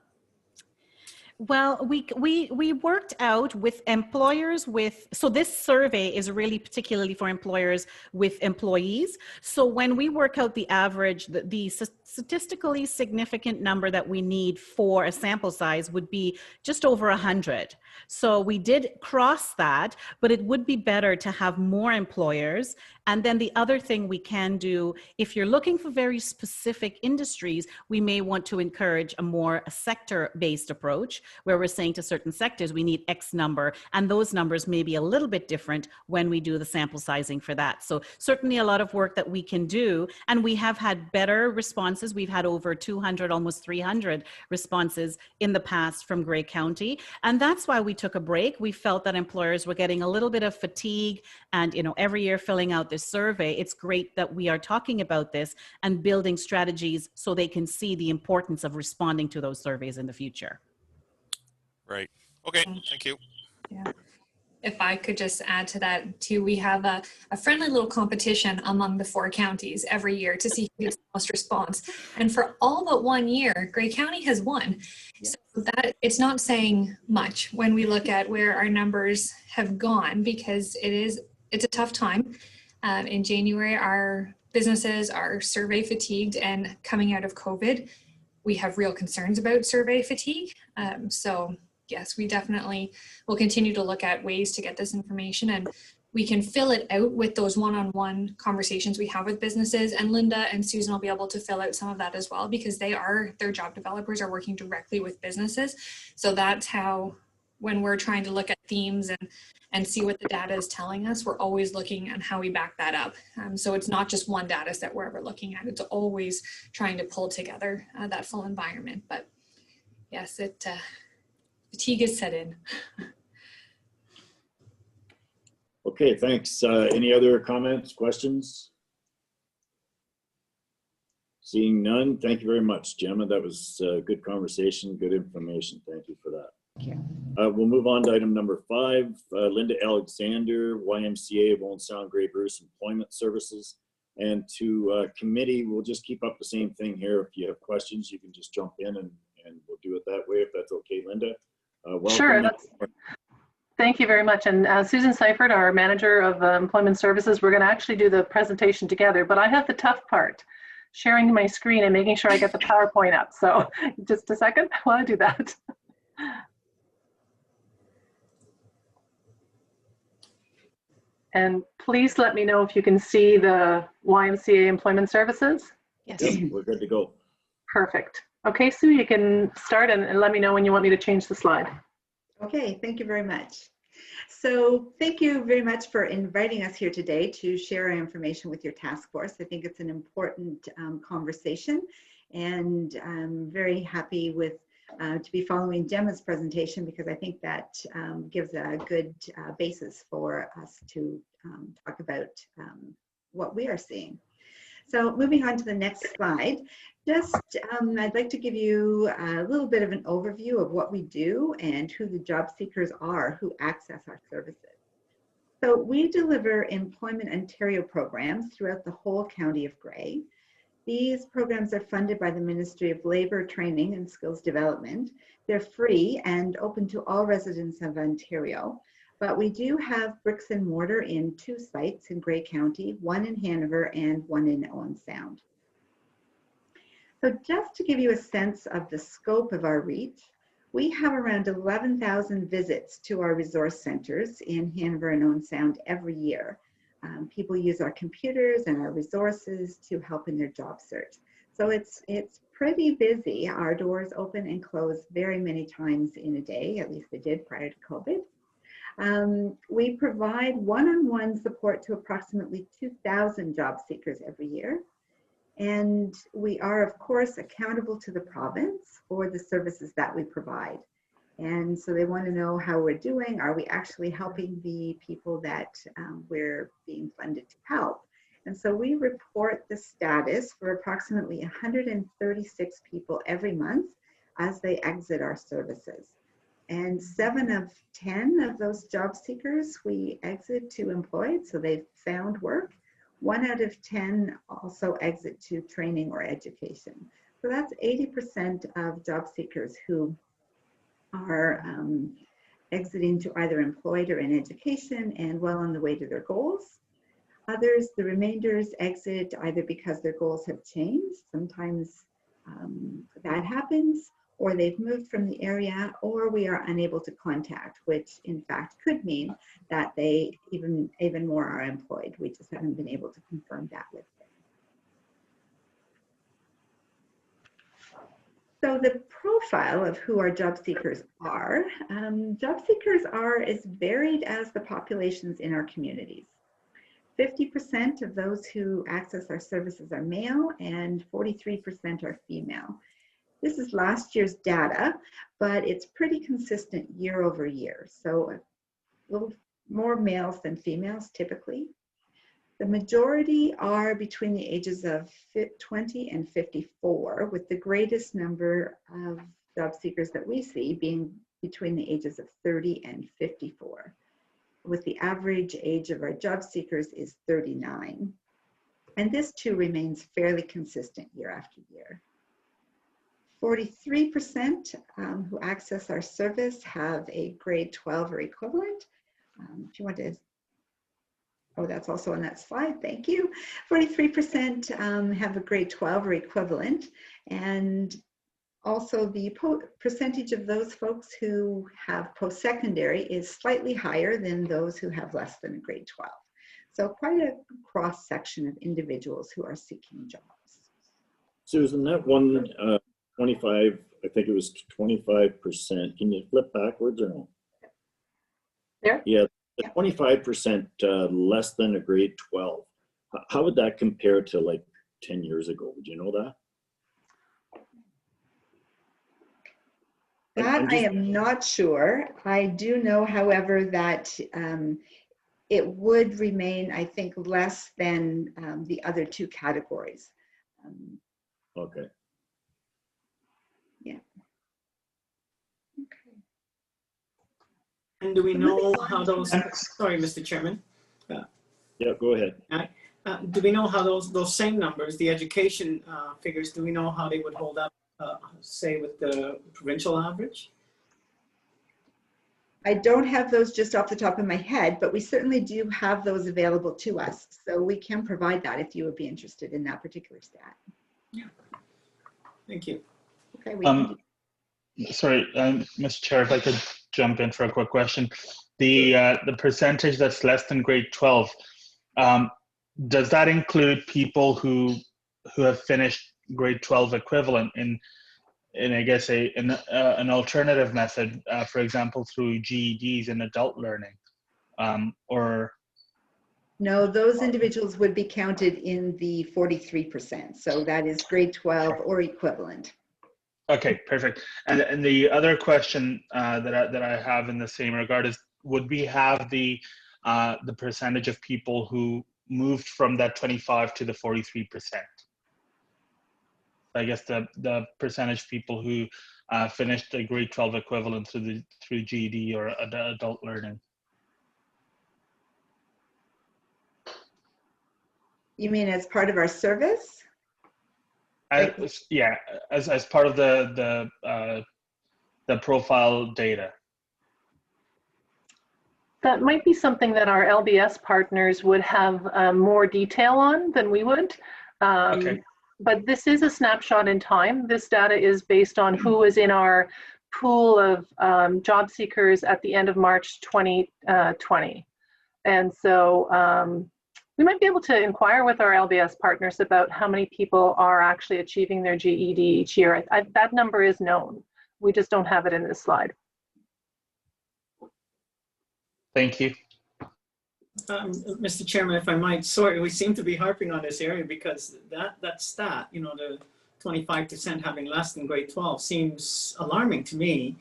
Well, we worked out with employers with, so this survey is really particularly for employers with employees. So when we work out the average, the statistically significant number that we need for a sample size would be just over 100. So we did cross that, but it would be better to have more employers. And then the other thing we can do, if you're looking for very specific industries, we may want to encourage a more sector-based approach, where we're saying to certain sectors, we need X number, and those numbers may be a little bit different when we do the sample sizing for that. So certainly a lot of work that we can do, and we have had better responses. We've had over 200, almost 300 responses in the past from Grey County, and that's why we took a break. We felt that employers were getting a little bit of fatigue, and every year filling out this survey, it's great that we are talking about this and building strategies so they can see the importance of responding to those surveys in the future. Right. Okay. Thank you. Yeah. If I could just add to that too, we have a friendly little competition among the 4 counties every year to see who gets the most response. And for all but 1 year, Grey County has won. Yes. So that it's not saying much when we look at where our numbers have gone, because it's a tough time. In January, our businesses are survey fatigued, and coming out of COVID, we have real concerns about survey fatigue. So yes, we definitely will continue to look at ways to get this information, and we can fill it out with those one-on-one conversations we have with businesses. And Linda and Susan will be able to fill out some of that as well, because their job developers are working directly with businesses. So that's how, when we're trying to look at themes and see what the data is telling us, we're always looking at how we back that up. So it's not just one data set we're ever looking at. It's always trying to pull together that full environment. But yes, fatigue is set in. Okay, thanks. Any other comments, questions? Seeing none, thank you very much, Gemma. That was a good conversation, good information. Thank you for that. Thank you. We'll move on to item number 5. Linda Alexander, YMCA of Owen Sound Grey Bruce Employment Services. And to committee, we'll just keep up the same thing here. If you have questions, you can just jump in and we'll do it that way, if that's okay, Linda. Sure. Thank you very much. And Susan Seifert, our manager of employment services, we're going to actually do the presentation together, but I have the tough part, sharing my screen and making sure I get the PowerPoint up. So just a second while I do that. And please let me know if you can see the YMCA employment services. Yes. Yep, we're good to go. Perfect. Okay, Sue, you can start and let me know when you want me to change the slide. Okay, thank you very much. So thank you very much for inviting us here today to share our information with your task force. I think it's an important conversation, and I'm very happy with to be following Gemma's presentation, because I think that gives a good basis for us to talk about what we are seeing. So moving on to the next slide, I'd like to give you a little bit of an overview of what we do and who the job seekers are who access our services. So we deliver Employment Ontario programs throughout the whole County of Grey. These programs are funded by the Ministry of Labour, Training and Skills Development. They're free and open to all residents of Ontario. But we do have bricks and mortar in 2 sites in Grey County, one in Hanover and one in Owen Sound. So just to give you a sense of the scope of our reach, we have around 11,000 visits to our resource centers in Hanover and Owen Sound every year. People use our computers and our resources to help in their job search. So it's pretty busy. Our doors open and close very many times in a day, at least they did prior to COVID. We provide one-on-one support to approximately 2,000 job seekers every year. And we are, of course, accountable to the province for the services that we provide. And so they want to know how we're doing. Are we actually helping the people that we're being funded to help? And so we report the status for approximately 136 people every month as they exit our services. And 7 of 10 of those job seekers we exit to employed, so they've found work. 1 out of 10 also exit to training or education. So that's 80% of job seekers who are exiting to either employed or in education and well on the way to their goals. Others, the remainders, exit either because their goals have changed. Sometimes that happens, or they've moved from the area, or we are unable to contact, which in fact could mean that they even more are employed. We just haven't been able to confirm that with them. So the profile of who our job seekers are as varied as the populations in our communities. 50% of those who access our services are male and 43% are female. This is last year's data, but it's pretty consistent year over year. So a little more males than females typically. The majority are between the ages of 20 and 54, with the greatest number of job seekers that we see being between the ages of 30 and 54, with the average age of our job seekers is 39. And this too remains fairly consistent year after year. 43% who access our service have a grade 12 or equivalent. If you want to, oh, that's also on that slide, thank you. 43% have a grade 12 or equivalent. And also the percentage of those folks who have post-secondary is slightly higher than those who have less than a grade 12. So quite a cross section of individuals who are seeking jobs. Susan, that one 25, I think it was 25%. Can you flip backwards or no? There? Yeah, the 25% less than a grade 12. How would that compare to like 10 years ago? Would you know that? That I am not sure. I do know, however, that it would remain, I think, less than the other two categories. Okay. Yeah. Okay. And do we know how those, sorry, Mr. Chairman. Yeah, go ahead. Do we know how those same numbers, the education figures, do we know how they would hold up, say, with the provincial average? I don't have those just off the top of my head, but we certainly do have those available to us. So we can provide that if you would be interested in that particular stat. Yeah. Thank you. Okay. We can Sorry, Mr. Chair, if I could jump in for a quick question. The percentage that's less than grade 12, does that include people who have finished grade 12 equivalent in I guess an alternative method, for example, through GEDs in adult learning, or? No, those individuals would be counted in the 43%. So that is grade 12 or equivalent. Okay, perfect. And the other question that I have in the same regard is, would we have the percentage of people who moved from that 25 to the 43%? I guess the percentage of people who finished the grade 12 equivalent through GED or adult learning. You mean as part of our service? Yeah, as part of the profile data. That might be something that our LBS partners would have more detail on than we would. Okay. But this is a snapshot in time. This data is based on who is in our pool of job seekers at the end of March 2020. And so we might be able to inquire with our LBS partners about how many people are actually achieving their GED each year. That number is known. We just don't have it in this slide. Thank you. Mr. Chairman, if I might, sorry, we seem to be harping on this area because that stat, you know, the 25% having less than grade 12 seems alarming to me.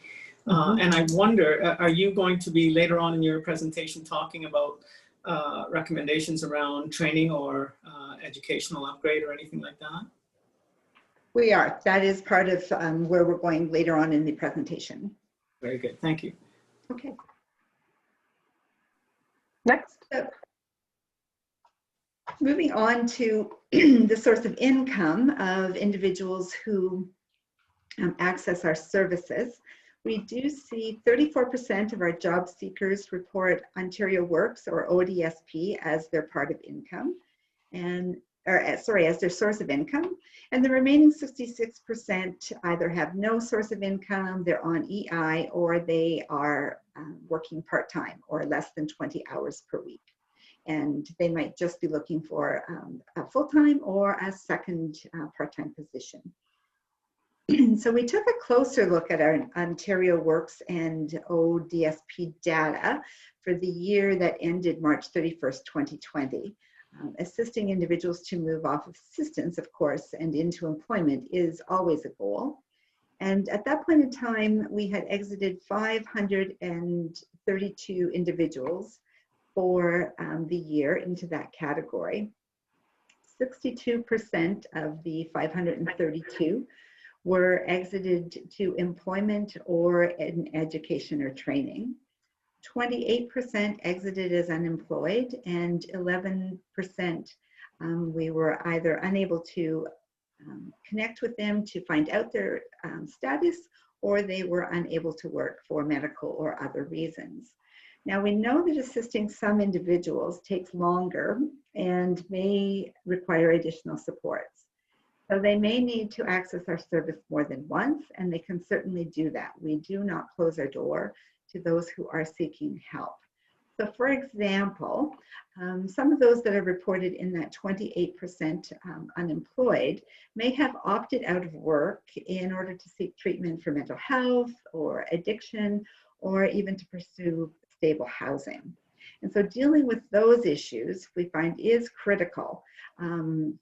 And I wonder, are you going to be later on in your presentation talking about recommendations around training or educational upgrade or anything like that? We are. That is part of where we're going later on in the presentation. Very good. Thank you. Okay. Next. So, moving on to the source of income of individuals who access our services, we do see 34% of our job seekers report Ontario Works or ODSP as their part of income, as their source of income. And the remaining 66% either have no source of income, they're on EI, or they are working part-time or less than 20 hours per week. And they might just be looking for a full-time or a second part-time position. So we took a closer look at our Ontario Works and ODSP data for the year that ended March 31st, 2020. Assisting individuals to move off of assistance, of course, and into employment is always a goal. And at that point in time, we had exited 532 individuals for the year into that category. 62% of the 532 were exited to employment or in education or training. 28% exited as unemployed, and 11% we were either unable to connect with them to find out their status, or they were unable to work for medical or other reasons. Now, we know that assisting some individuals takes longer and may require additional supports. So they may need to access our service more than once, and they can certainly do that. We do not close our door to those who are seeking help. So for example, some of those that are reported in that 28% unemployed may have opted out of work in order to seek treatment for mental health or addiction, or even to pursue stable housing. And so dealing with those issues, we find, is critical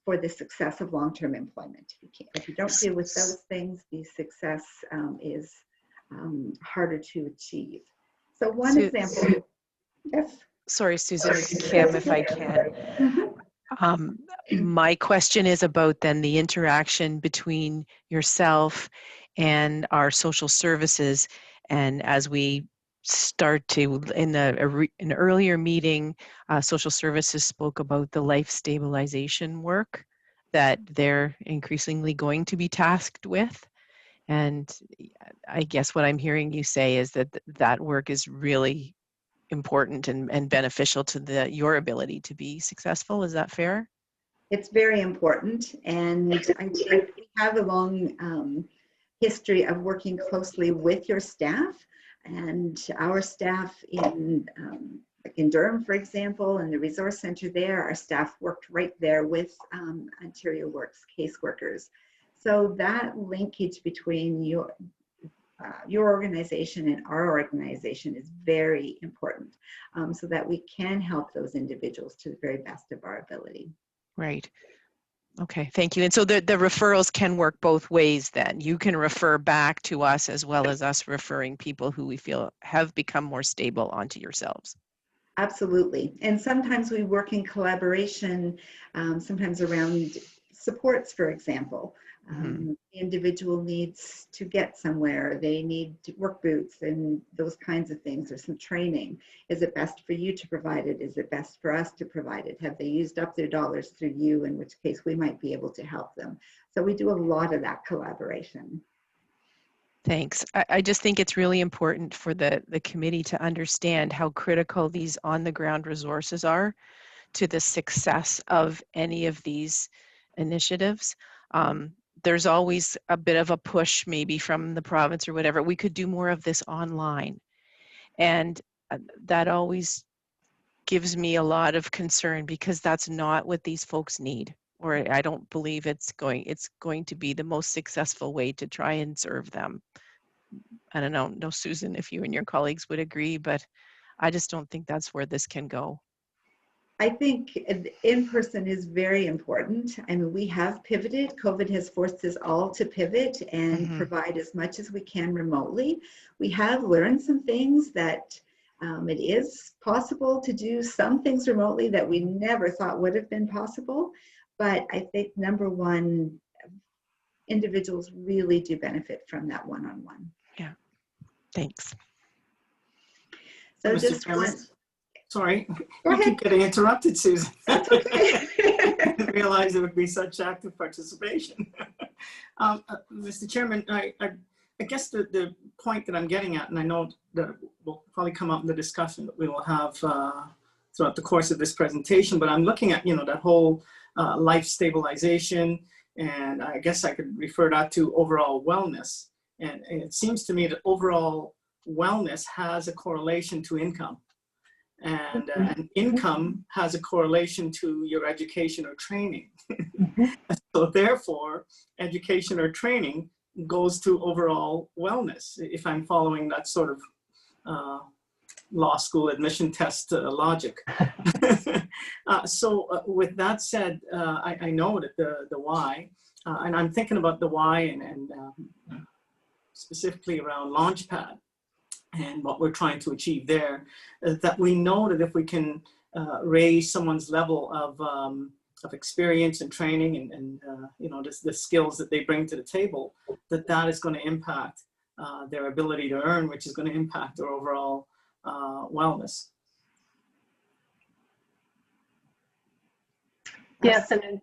for the success of long-term employment. If you don't deal with those things, the success is harder to achieve. So one example, yes? Sorry, Susan, Kim, if I can. My question is about then the interaction between yourself and our social services. And as we start to, in an earlier meeting, social services spoke about the life stabilization work that they're increasingly going to be tasked with. And I guess what I'm hearing you say is that that work is really important and beneficial to your ability to be successful. Is that fair? It's very important. And I think we have a long history of working closely with your staff, and our staff in Durham, for example, and the resource center there, our staff worked right there with Ontario Works caseworkers. So that linkage between your organization and our organization is very important, so that we can help those individuals to the very best of our ability. Right. Okay, thank you. And so the referrals can work both ways then. You can refer back to us as well as us referring people who we feel have become more stable onto yourselves. Absolutely. And sometimes we work in collaboration, sometimes around supports, for example. The individual needs to get somewhere, they need work boots and those kinds of things, or some training. Is it best for you to provide it? Is it best for us to provide it? Have they used up their dollars through you, in which case we might be able to help them? So we do a lot of that collaboration. Thanks. I just think it's really important for the committee to understand how critical these on-the-ground resources are to the success of any of these initiatives. There's always a bit of a push maybe from the province or whatever. We could do more of this online. And that always gives me a lot of concern, because that's not what these folks need. Or I don't believe it's going to be the most successful way to try and serve them. I don't know, Susan, if you and your colleagues would agree, but I just don't think that's where this can go. I think in-person is very important. I mean, we have pivoted. COVID has forced us all to pivot and provide as much as we can remotely. We have learned some things that it is possible to do some things remotely that we never thought would have been possible. But I think number one, individuals really do benefit from that one-on-one. Yeah, thanks. So Mr. just Chairman, one. sorry, Go you ahead. keep getting interrupted, Susan. That's okay. I didn't realize there would be such active participation. Mr. Chairman, I guess the point that I'm getting at, and I know that will probably come up in the discussion that we will have throughout the course of this presentation, but I'm looking at, that whole life stabilization, and I guess I could refer that to overall wellness. And it seems to me that overall wellness has a correlation to income. And income has a correlation to your education or training. So therefore, education or training goes to overall wellness, if I'm following that sort of law school admission test logic. So with that said, I know that the why, and I'm thinking about the why and specifically around Launchpad and what we're trying to achieve there, that we know that if we can raise someone's level of experience and training and the skills that they bring to the table, that is going to impact their ability to earn, which is going to impact their overall wellness. Yes, and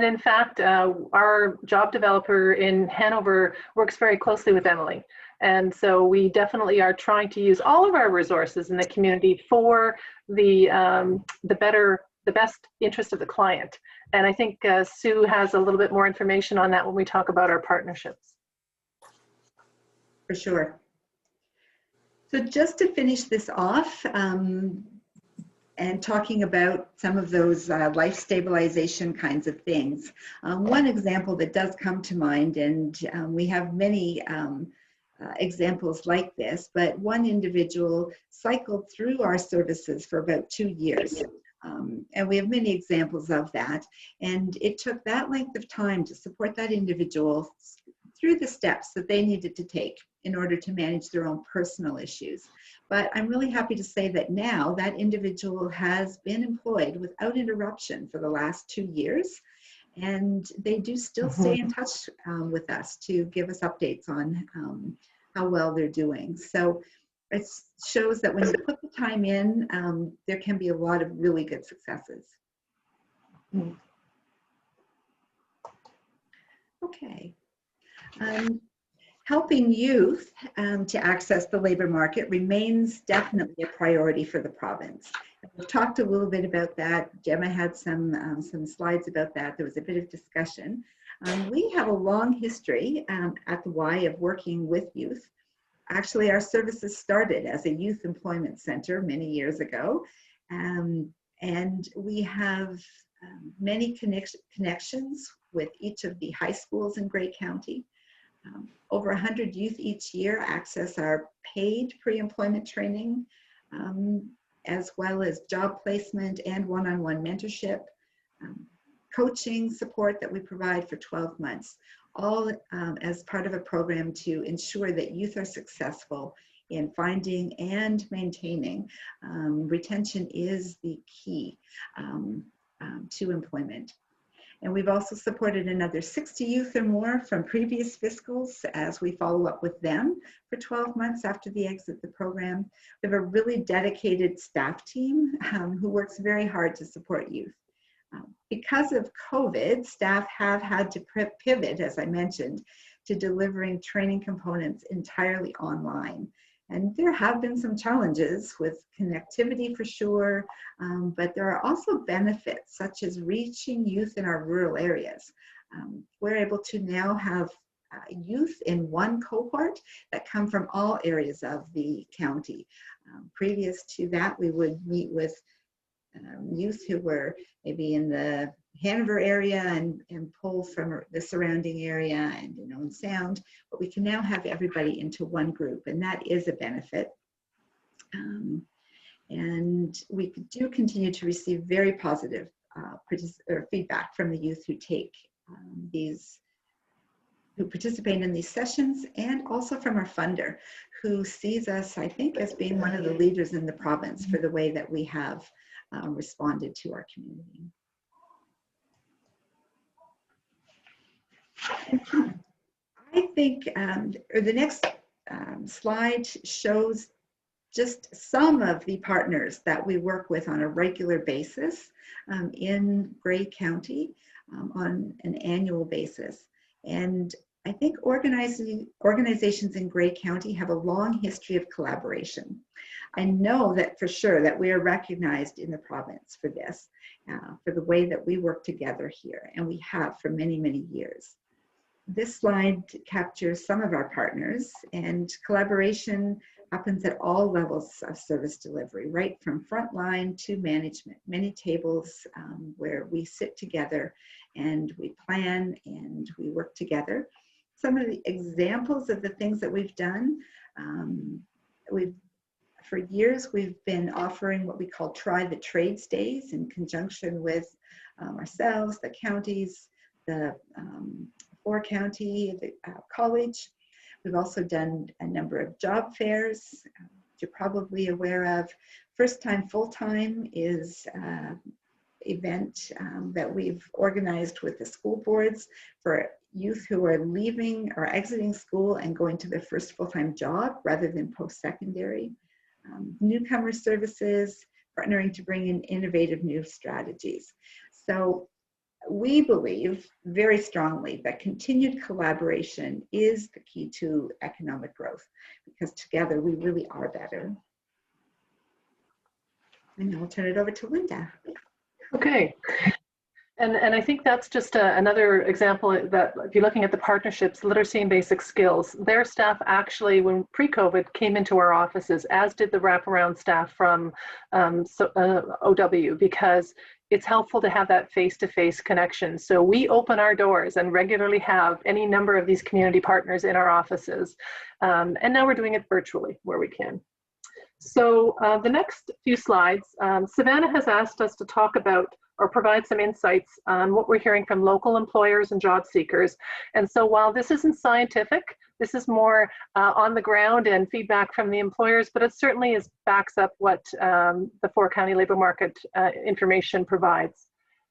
in fact, our job developer in Hanover works very closely with Emily. And so we definitely are trying to use all of our resources in the community for the best interest of the client. And I think Sue has a little bit more information on that when we talk about our partnerships. For sure. So just to finish this off, and talking about some of those life stabilization kinds of things. One example that does come to mind, and we have many examples like this, but one individual cycled through our services for about 2 years. And we have many examples of that. And it took that length of time to support that individual through the steps that they needed to take in order to manage their own personal issues. But I'm really happy to say that now that individual has been employed without interruption for the last 2 years. And they do still stay in touch with us to give us updates on how well they're doing. So it shows that when you put the time in, there can be a lot of really good successes. Okay. Helping youth to access the labor market remains definitely a priority for the province. We've talked a little bit about that. Gemma had some slides about that. There was a bit of discussion. We have a long history at the Y of working with youth. Actually, our services started as a youth employment center many years ago. And we have many connections with each of the high schools in Grey County. Over 100 youth each year access our paid pre-employment training, as well as job placement and one-on-one mentorship, coaching support that we provide for 12 months, all as part of a program to ensure that youth are successful in finding and maintaining. Retention is the key to employment. And we've also supported another 60 youth or more from previous fiscals as we follow up with them for 12 months after the exit of the program. We have a really dedicated staff team who works very hard to support youth. Because of COVID, staff have had to pivot, as I mentioned, to delivering training components entirely online. And there have been some challenges with connectivity for sure, but there are also benefits such as reaching youth in our rural areas. We're able to now have youth in one cohort that come from all areas of the county. Previous to that, we would meet with youth who were maybe in the Hanover area and pull from the surrounding area and Owen Sound, but we can now have everybody into one group, and that is a benefit. And we do continue to receive very positive feedback from the youth who take who participate in these sessions, and also from our funder, who sees us, I think, as being one of the leaders in the province for the way that we have responded to our community. I think the next slide shows just some of the partners that we work with on a regular basis in Grey County on an annual basis. And I think organizations in Grey County have a long history of collaboration. I know that for sure that we are recognized in the province for this, for the way that we work together here, and we have for many, many years. This slide captures some of our partners, and collaboration happens at all levels of service delivery, right from frontline to management. Many tables where we sit together and we plan and we work together. Some of the examples of the things that we've done, for years we've been offering what we call Try the Trades Days in conjunction with ourselves, the counties, the Four County, the college. We've also done a number of job fairs. You're probably aware of First Time Full Time is an event that we've organized with the school boards for youth who are leaving or exiting school and going to their first full-time job rather than post-secondary. Newcomer services, partnering to bring in innovative new strategies. So we believe very strongly that continued collaboration is the key to economic growth, because together we really are better. And I'll turn it over to Linda. Okay. And I think that's just another example that if you're looking at the partnerships, literacy and basic skills, their staff actually, when pre-COVID, came into our offices, as did the wraparound staff from OW, because it's helpful to have that face-to-face connection. So we open our doors and regularly have any number of these community partners in our offices. And now we're doing it virtually where we can. So the next few slides, Savannah has asked us to talk about or provide some insights on what we're hearing from local employers and job seekers. And so while this isn't scientific, this is more on the ground and feedback from the employers, but it certainly backs up what the Four County labor market information provides.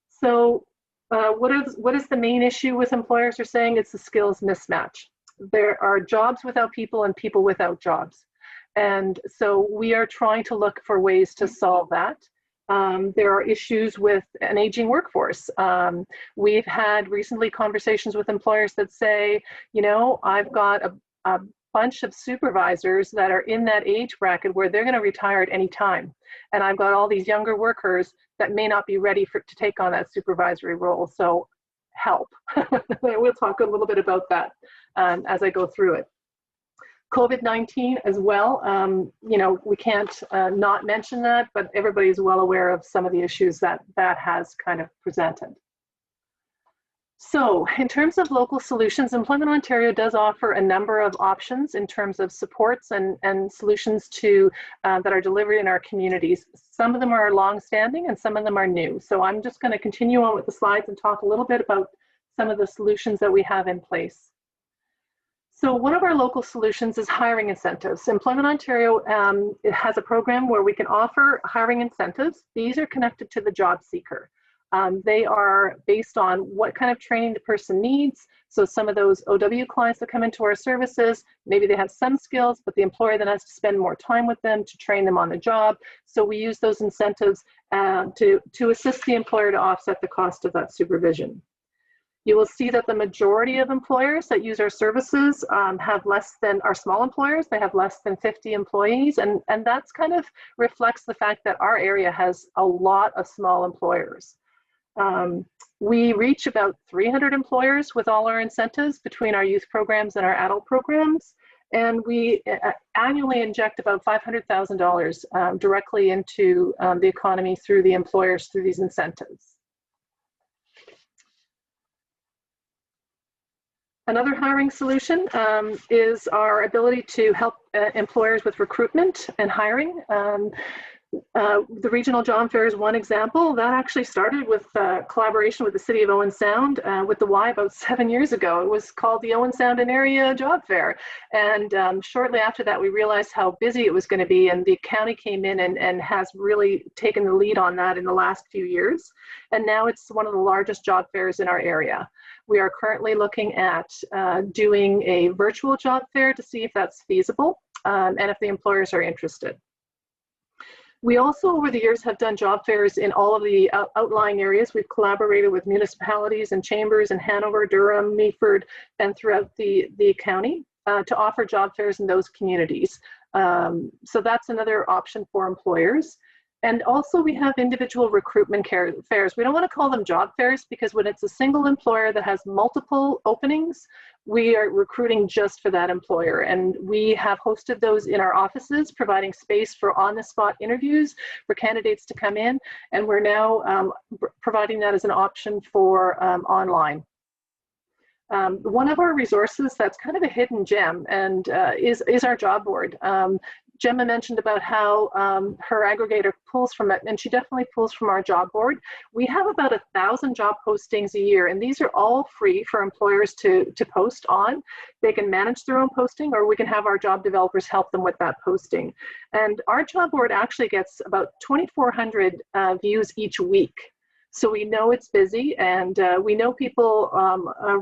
So what is the main issue with employers are saying? It's the skills mismatch. There are jobs without people and people without jobs. And so we are trying to look for ways to solve that. There are issues with an aging workforce. We've had recently conversations with employers that say, you know, I've got a bunch of supervisors that are in that age bracket where they're going to retire at any time. And I've got all these younger workers that may not be ready to take on that supervisory role. So help. We'll talk a little bit about that as I go through it. COVID-19 as well, you know, we can't not mention that, but everybody's well aware of some of the issues that has kind of presented. So in terms of local solutions, Employment Ontario does offer a number of options in terms of supports and solutions to that are delivered in our communities. Some of them are long-standing and some of them are new. So I'm just going to continue on with the slides and talk a little bit about some of the solutions that we have in place. So one of our local solutions is hiring incentives. Employment Ontario it has a program where we can offer hiring incentives. These are connected to the job seeker. They are based on what kind of training the person needs. So some of those OW clients that come into our services, maybe they have some skills, but the employer then has to spend more time with them to train them on the job. So we use those incentives to assist the employer to offset the cost of that supervision. You will see that the majority of employers that use our services have less than, are small employers. They have less than 50 employees. And that's kind of reflects the fact that our area has a lot of small employers. We reach about 300 employers with all our incentives between our youth programs and our adult programs. And we annually inject about $500,000 directly into the economy through the employers through these incentives. Another hiring solution is our ability to help employers with recruitment and hiring. The regional job fair is one example. That actually started with collaboration with the City of Owen Sound with the Y about 7 years ago. It was called the Owen Sound and Area Job Fair. And shortly after that, we realized how busy it was going to be, and the county came in and has really taken the lead on that in the last few years. And now it's one of the largest job fairs in our area. We are currently looking at doing a virtual job fair to see if that's feasible and if the employers are interested. We also, over the years, have done job fairs in all of the outlying areas. We've collaborated with municipalities and chambers in Hanover, Durham, Meaford, and throughout the county to offer job fairs in those communities. So that's another option for employers. And also we have individual recruitment fairs. We don't want to call them job fairs because when it's a single employer that has multiple openings, we are recruiting just for that employer. And we have hosted those in our offices, providing space for on-the-spot interviews for candidates to come in. And we're now providing that as an option for online. One of our resources that's kind of a hidden gem and is our job board. Gemma mentioned about how her aggregator pulls from it, and she definitely pulls from our job board. We have about 1,000 job postings a year, and these are all free for employers to post on. They can manage their own posting, or we can have our job developers help them with that posting. And our job board actually gets about 2,400 views each week. So we know it's busy, and we know people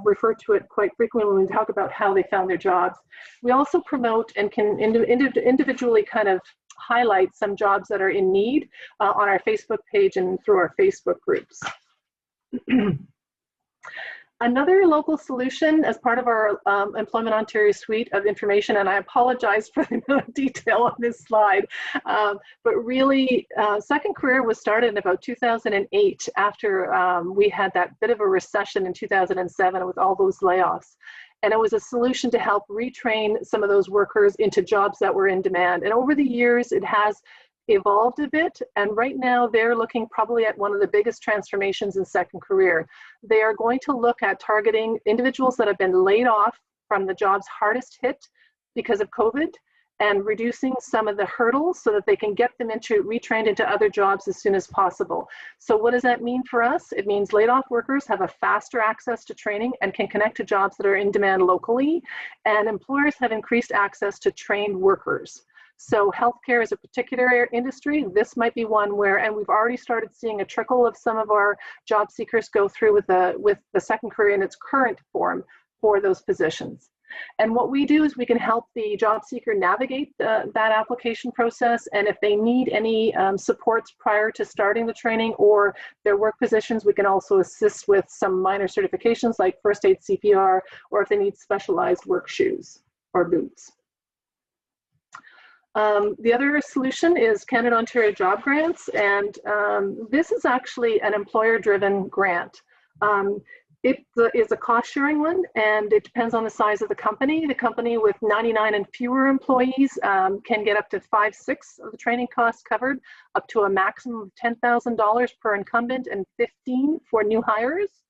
refer to it quite frequently when we talk about how they found their jobs. We also promote and can individually kind of highlight some jobs that are in need on our Facebook page and through our Facebook groups. Another local solution as part of our Employment Ontario suite of information, and I apologize for the amount of detail on this slide, but really Second Career was started in about 2008 after we had that bit of a recession in 2007 with all those layoffs. And it was a solution to help retrain some of those workers into jobs that were in demand. And over the years, it has evolved a bit, and right now they're looking probably at one of the biggest transformations in Second Career. They are going to look at targeting individuals that have been laid off from the jobs hardest hit because of COVID and reducing some of the hurdles so that they can get them retrained into other jobs as soon as possible. So what does that mean for us? It means laid off workers have a faster access to training and can connect to jobs that are in demand locally, and employers have increased access to trained workers. So healthcare is a particular industry. This might be one where, and we've already started seeing a trickle of some of our job seekers go through with the Second Career in its current form for those positions. And what we do is we can help the job seeker navigate that application process. And if they need any supports prior to starting the training or their work positions, we can also assist with some minor certifications like first aid CPR, or if they need specialized work shoes or boots. The other solution is Canada Ontario Job Grants, and this is actually an employer-driven grant. It is a cost-sharing one, and it depends on the size of the company. The company with 99 and fewer employees can get up to 5/6 of the training costs covered, up to a maximum of $10,000 per incumbent and $15,000 for new hires.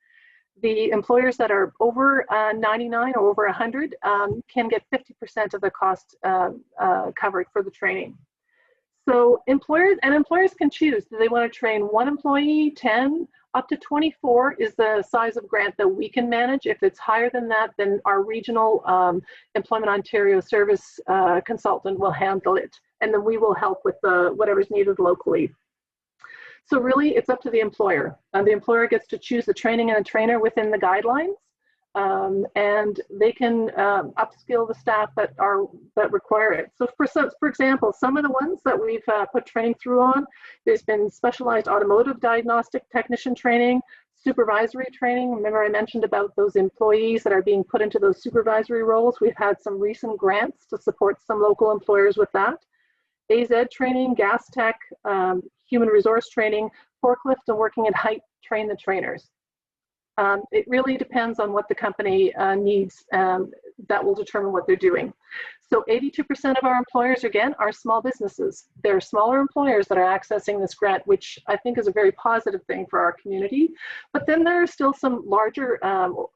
The employers that are over 99 or over 100 can get 50% of the cost covered for the training. So employers can choose. Do they want to train one employee, 10, up to 24 is the size of grant that we can manage. If it's higher than that, then our regional Employment Ontario service consultant will handle it. And then we will help with whatever's needed locally. So really, it's up to the employer. The employer gets to choose the training and a trainer within the guidelines, and they can upskill the staff that require it. So for example, some of the ones that we've put training through on, there's been specialized automotive diagnostic technician training, supervisory training. Remember I mentioned about those employees that are being put into those supervisory roles. We've had some recent grants to support some local employers with that. AZ training, gas tech, human resource training, forklift, and working at height, train the trainers. It really depends on what the company needs that will determine what they're doing. So 82% of our employers, again, are small businesses. They're smaller employers that are accessing this grant, which I think is a very positive thing for our community. But then there are still some larger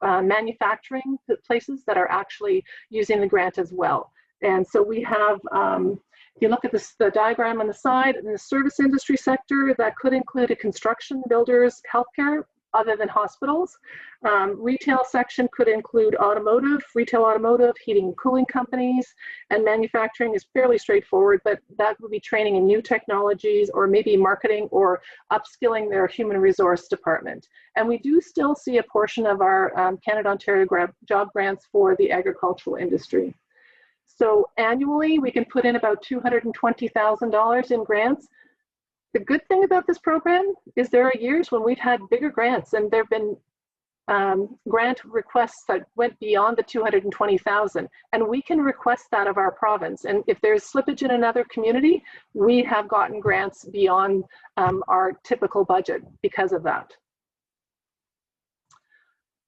manufacturing places that are actually using the grant as well. And so we have If you look at the diagram on the side, in the service industry sector, that could include a construction, builders, healthcare, other than hospitals. Retail section could include automotive, retail automotive, heating and cooling companies, and manufacturing is fairly straightforward, but that would be training in new technologies or maybe marketing or upskilling their human resource department. And we do still see a portion of our Canada Ontario job grants for the agricultural industry. So annually, we can put in about $220,000 in grants. The good thing about this program is there are years when we've had bigger grants and there have been grant requests that went beyond the 220,000, and we can request that of our province. And if there's slippage in another community, we have gotten grants beyond our typical budget because of that.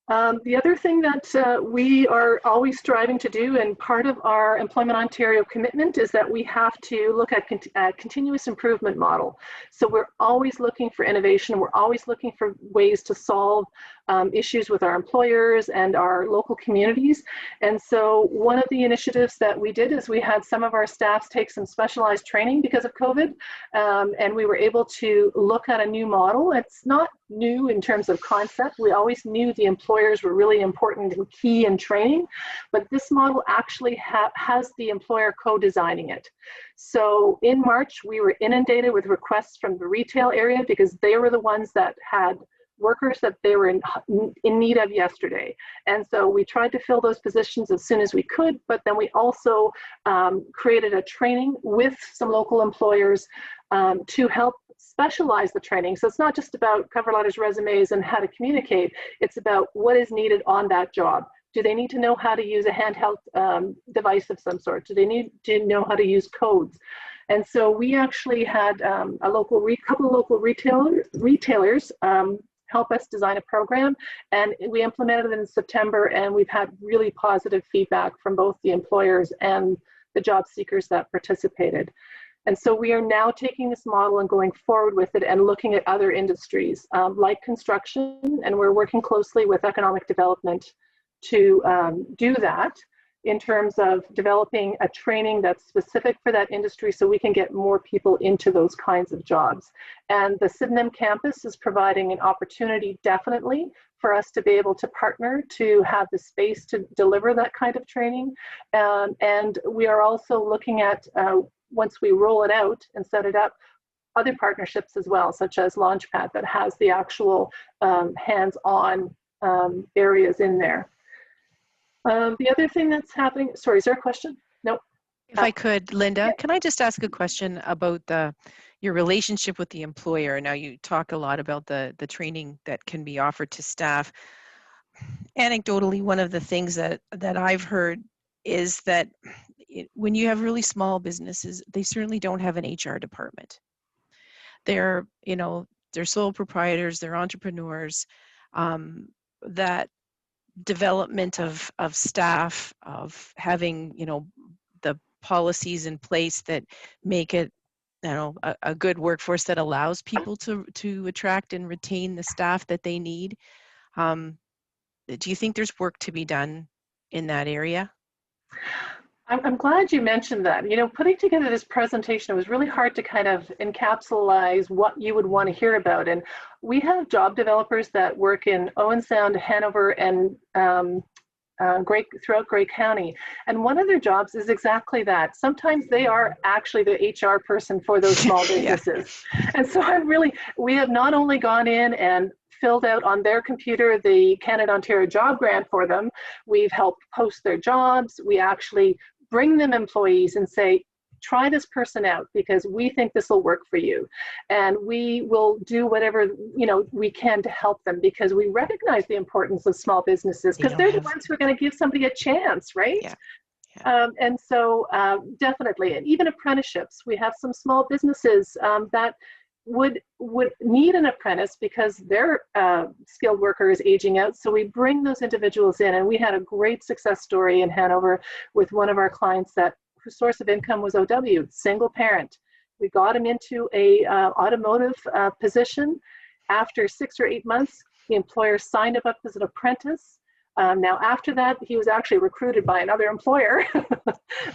The other thing that we are always striving to do, and part of our Employment Ontario commitment, is that we have to look at a continuous improvement model. So we're always looking for innovation. We're always looking for ways to solve issues with our employers and our local communities. And so one of the initiatives that we did is we had some of our staffs take some specialized training because of COVID, and we were able to look at a new model. It's not new in terms of concept. We always knew the employers were really important and key in training, but this model actually has the employer co-designing it. So in March, we were inundated with requests from the retail area because they were the ones that had workers that they were in need of yesterday. And so we tried to fill those positions as soon as we could, but then we also created a training with some local employers to help specialize the training. So it's not just about cover letters, resumes, and how to communicate. It's about what is needed on that job. Do they need to know how to use a handheld device of some sort? Do they need to know how to use codes? And so we actually had couple of local retailers help us design a program, and we implemented it in September, and we've had really positive feedback from both the employers and the job seekers that participated. And so we are now taking this model and going forward with it and looking at other industries like construction, and we're working closely with economic development to do that in terms of developing a training that's specific for that industry so we can get more people into those kinds of jobs. And the Sydenham campus is providing an opportunity definitely for us to be able to partner to have the space to deliver that kind of training. And we are also looking at, once we roll it out and set it up, other partnerships as well, such as Launchpad that has the actual hands-on areas in there. The other thing that's happening, sorry, is there a question? Nope. If I could, Linda, yeah. Can I just ask a question about your relationship with the employer? Now you talk a lot about the training that can be offered to staff. Anecdotally, one of the things that I've heard is that when you have really small businesses, they certainly don't have an HR department. They're sole proprietors, they're entrepreneurs, that development of staff, of having the policies in place that make it a good workforce that allows people to attract and retain the staff that they need. Do you think there's work to be done in that area? I'm glad you mentioned that. Putting together this presentation, it was really hard to kind of encapsulate what you would want to hear about. And we have job developers that work in Owen Sound, Hanover, and throughout Grey County. And one of their jobs is exactly that. Sometimes they are actually the HR person for those small businesses. Yeah. And so we have not only gone in and filled out on their computer the Canada Ontario job grant for them, we've helped post their jobs. We actually bring them employees and say, try this person out because we think this will work for you. And we will do whatever we can to help them because we recognize the importance of small businesses because they're the ones who are going to give somebody a chance, right? Yeah. Yeah. And so definitely, and even apprenticeships, we have some small businesses that would need an apprentice because their skilled worker is aging out. So we bring those individuals in, and we had a great success story in Hanover with one of our clients whose source of income was OW, single parent. We got him into a automotive position. After 6 or 8 months, the employer signed him up as an apprentice. Now, after that, he was actually recruited by another employer,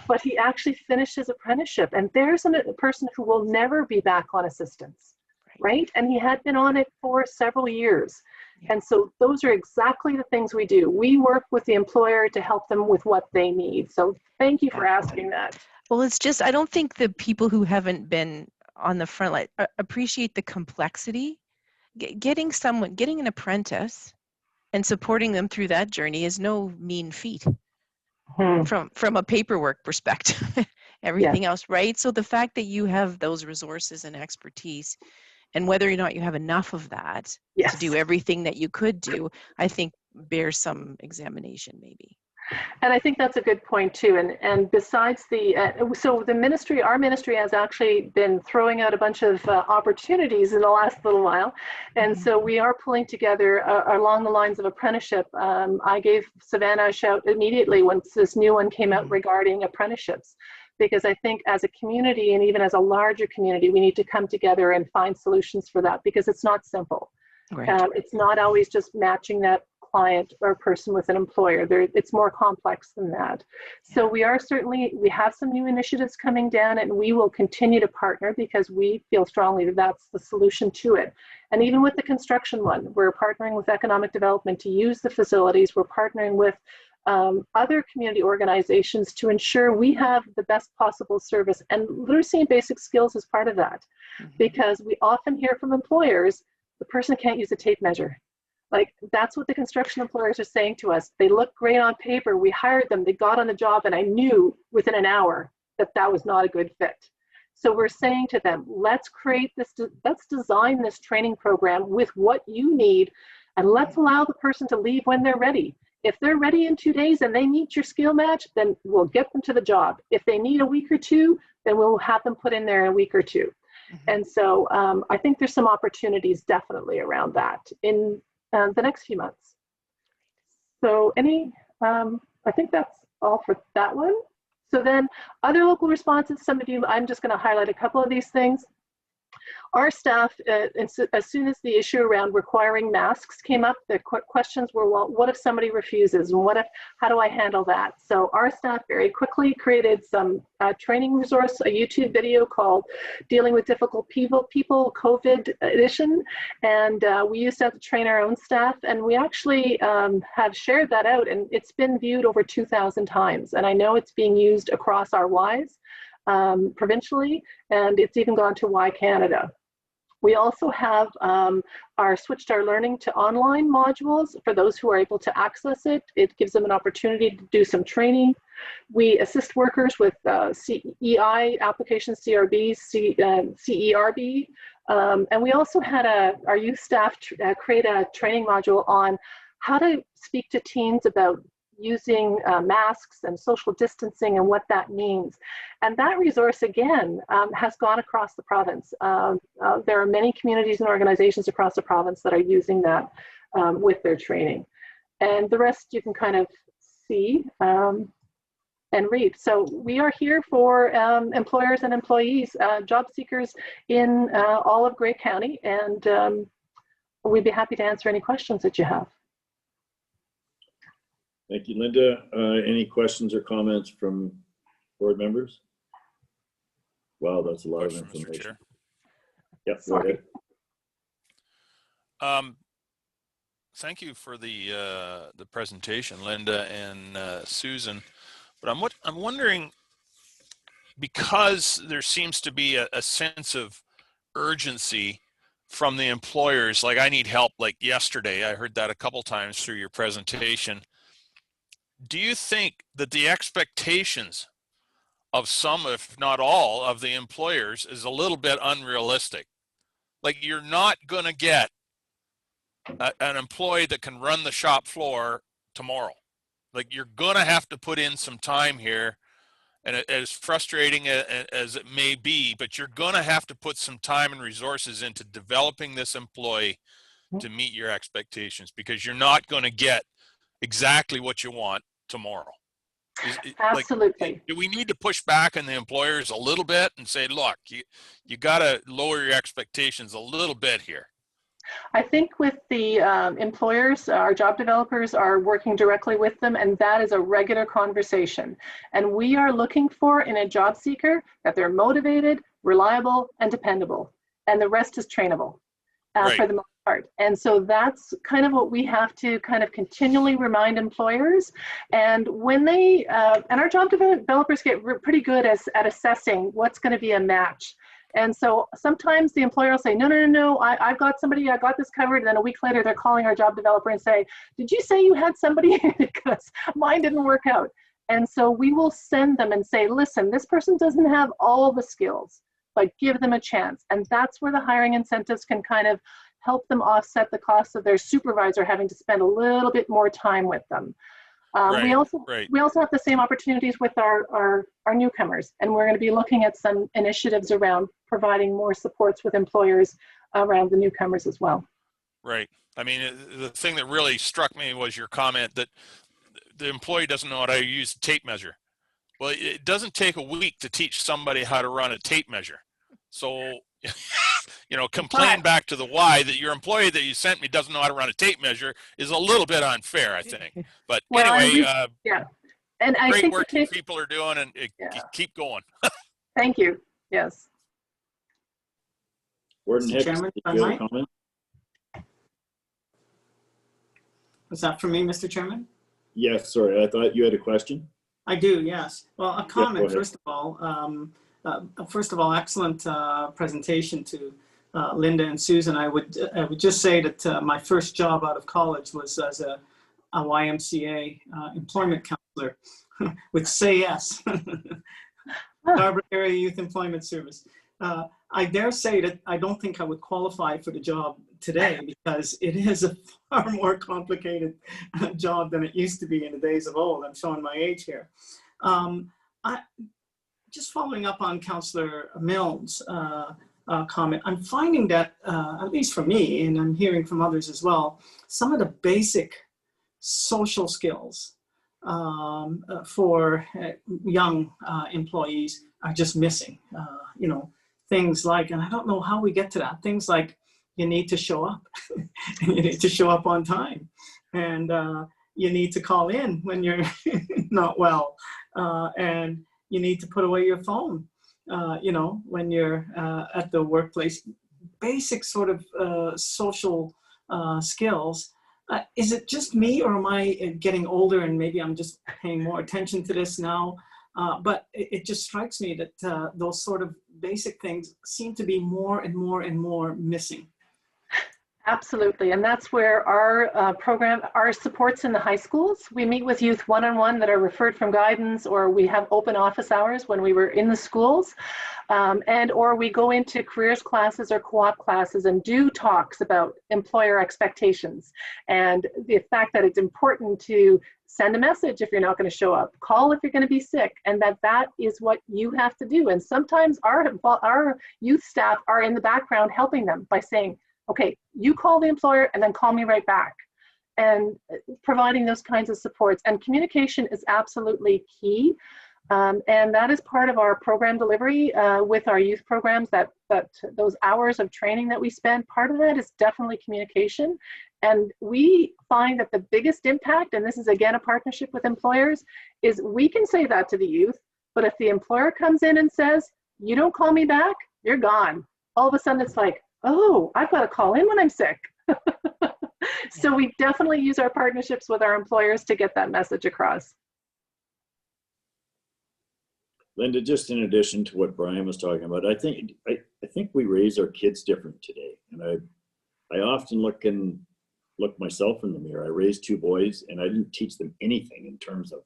but he actually finished his apprenticeship. And there's a person who will never be back on assistance, right? And he had been on it for several years. And so those are exactly the things we do. We work with the employer to help them with what they need. So thank you for asking that. Well, it's just, I don't think the people who haven't been on the front line appreciate the complexity. Getting an apprentice and supporting them through that journey is no mean feat from a paperwork perspective, everything else, right? So the fact that you have those resources and expertise, and whether or not you have enough of that to do everything that you could do, I think bears some examination maybe. And I think that's a good point too. And besides so the ministry, our ministry has actually been throwing out a bunch of opportunities in the last little while. And so we are pulling together along the lines of apprenticeship. I gave Savannah a shout immediately once this new one came out regarding apprenticeships, because I think as a community and even as a larger community, we need to come together and find solutions for that, because it's not simple. Right. It's not always just matching that client or person with an employer. It's more complex than that. So we have some new initiatives coming down, and we will continue to partner because we feel strongly that that's the solution to it. And even with the construction one, we're partnering with economic development to use the facilities. We're partnering with other community organizations to ensure we have the best possible service. And literacy and basic skills is part of that, because we often hear from employers, the person can't use a tape measure. Like, that's what the construction employers are saying to us. They look great on paper. We hired them. They got on the job, and I knew within an hour that that was not a good fit. So we're saying to them, let's design this training program with what you need, and let's allow the person to leave when they're ready. If they're ready in 2 days and they meet your skill match, then we'll get them to the job. If they need a week or two, then we'll have them put in there in a week or two. And so I think there's some opportunities definitely around that in the next few months. So I think that's all for that one. So then other local responses, some of you, I'm just going to highlight a couple of these things. Our staff, as soon as the issue around requiring masks came up, the questions were, well, what if somebody refuses? And how do I handle that? So our staff very quickly created some training resource, a YouTube video called Dealing with Difficult People, COVID edition. And we used that to train our own staff. And we actually have shared that out, and it's been viewed over 2,000 times. And I know it's being used across our Ys. Provincially, and it's even gone to Y Canada. We also have switched our learning to online modules for those who are able to access it. It gives them an opportunity to do some training. We assist workers with CEI applications, CRBs, CERB, and we also had our youth staff create a training module on how to speak to teens about using masks and social distancing and what that means. And that resource, again, has gone across the province. There are many communities and organizations across the province that are using that with their training. And the rest you can kind of see and read. So we are here for employers and employees, job seekers in all of Grey County, and we'd be happy to answer any questions that you have. Thank you, Linda. Any questions or comments from board members? Wow, that's a lot of information. Yep, go ahead. Thank you for the presentation, Linda and Susan. But I'm wondering, because there seems to be a sense of urgency from the employers, like I need help like yesterday. I heard that a couple times through your presentation. Do you think that the expectations of some, if not all, of the employers is a little bit unrealistic? Like, you're not going to get an employee that can run the shop floor tomorrow. Like, you're going to have to put in some time here, and as frustrating as it may be, but you're going to have to put some time and resources into developing this employee to meet your expectations, because you're not going to get exactly what you want tomorrow. Absolutely. Like, do we need to push back on the employers a little bit and say, look, you got to lower your expectations a little bit here? I think with the employers, our job developers are working directly with them, and that is a regular conversation. And we are looking for in a job seeker that they're motivated, reliable, and dependable. And the rest is trainable for the most part. And so that's kind of what we have to kind of continually remind employers. And when they, and our job developers get pretty good at assessing what's going to be a match. And so sometimes the employer will say, no, I've got somebody, I got this covered. And then a week later, they're calling our job developer and say, did you say you had somebody? Because mine didn't work out. And so we will send them and say, listen, this person doesn't have all the skills, but give them a chance. And that's where the hiring incentives can kind of help them offset the cost of their supervisor having to spend a little bit more time with them. We also have the same opportunities with our newcomers, and we're going to be looking at some initiatives around providing more supports with employers around the newcomers as well. Right. I mean, the thing that really struck me was your comment that the employee doesn't know how to use a tape measure. Well, it doesn't take a week to teach somebody how to run a tape measure. So, you know, complain back to the why that your employee that you sent me doesn't know how to run a tape measure is a little bit unfair, I think. But well, anyway, yeah. And I great think work you people are doing, and keep going. Thank you. Yes. Warden Hicks, Chairman, did you have a comment? Was that for me, Mr. Chairman? Yes, sorry, I thought you had a question. I do, yes. Well, a comment, ahead. first of all, excellent presentation to Linda and Susan. I would just say that my first job out of college was as a YMCA employment counselor with Say Yes, Scarborough Area Youth Employment Service. I dare say that I don't think I would qualify for the job today because it is a far more complicated job than it used to be in the days of old. I'm showing my age here. Just following up on Councillor Milne's comment, I'm finding that, at least for me, and I'm hearing from others as well, some of the basic social skills for young employees are just missing. You know, things like, and I don't know how we get to that, things like you need to show up, and you need to show up on time, and you need to call in when you're not well, and you need to put away your phone, you know, when you're at the workplace. Basic sort of social skills. Is it just me, or am I getting older and maybe I'm just paying more attention to this now? But it just strikes me that those sort of basic things seem to be more and more and more missing. Absolutely, and that's where our program, our supports in the high schools. We meet with youth one-on-one that are referred from guidance, or we have open office hours when we were in the schools, or we go into careers classes or co-op classes and do talks about employer expectations and the fact that it's important to send a message if you're not going to show up, call if you're going to be sick, and that is what you have to do. And sometimes our youth staff are in the background helping them by saying, okay, you call the employer and then call me right back, and providing those kinds of supports. And communication is absolutely key. And that is part of our program delivery with our youth programs, that those hours of training that we spend, part of that is definitely communication. And we find that the biggest impact, and this is again a partnership with employers, is we can say that to the youth, but if the employer comes in and says, you don't call me back, you're gone. All of a sudden it's like, oh, I've got to call in when I'm sick. So we definitely use our partnerships with our employers to get that message across. Linda, just in addition to what Brian was talking about, I think we raise our kids different today. And I often look myself in the mirror. I raised two boys and I didn't teach them anything in terms of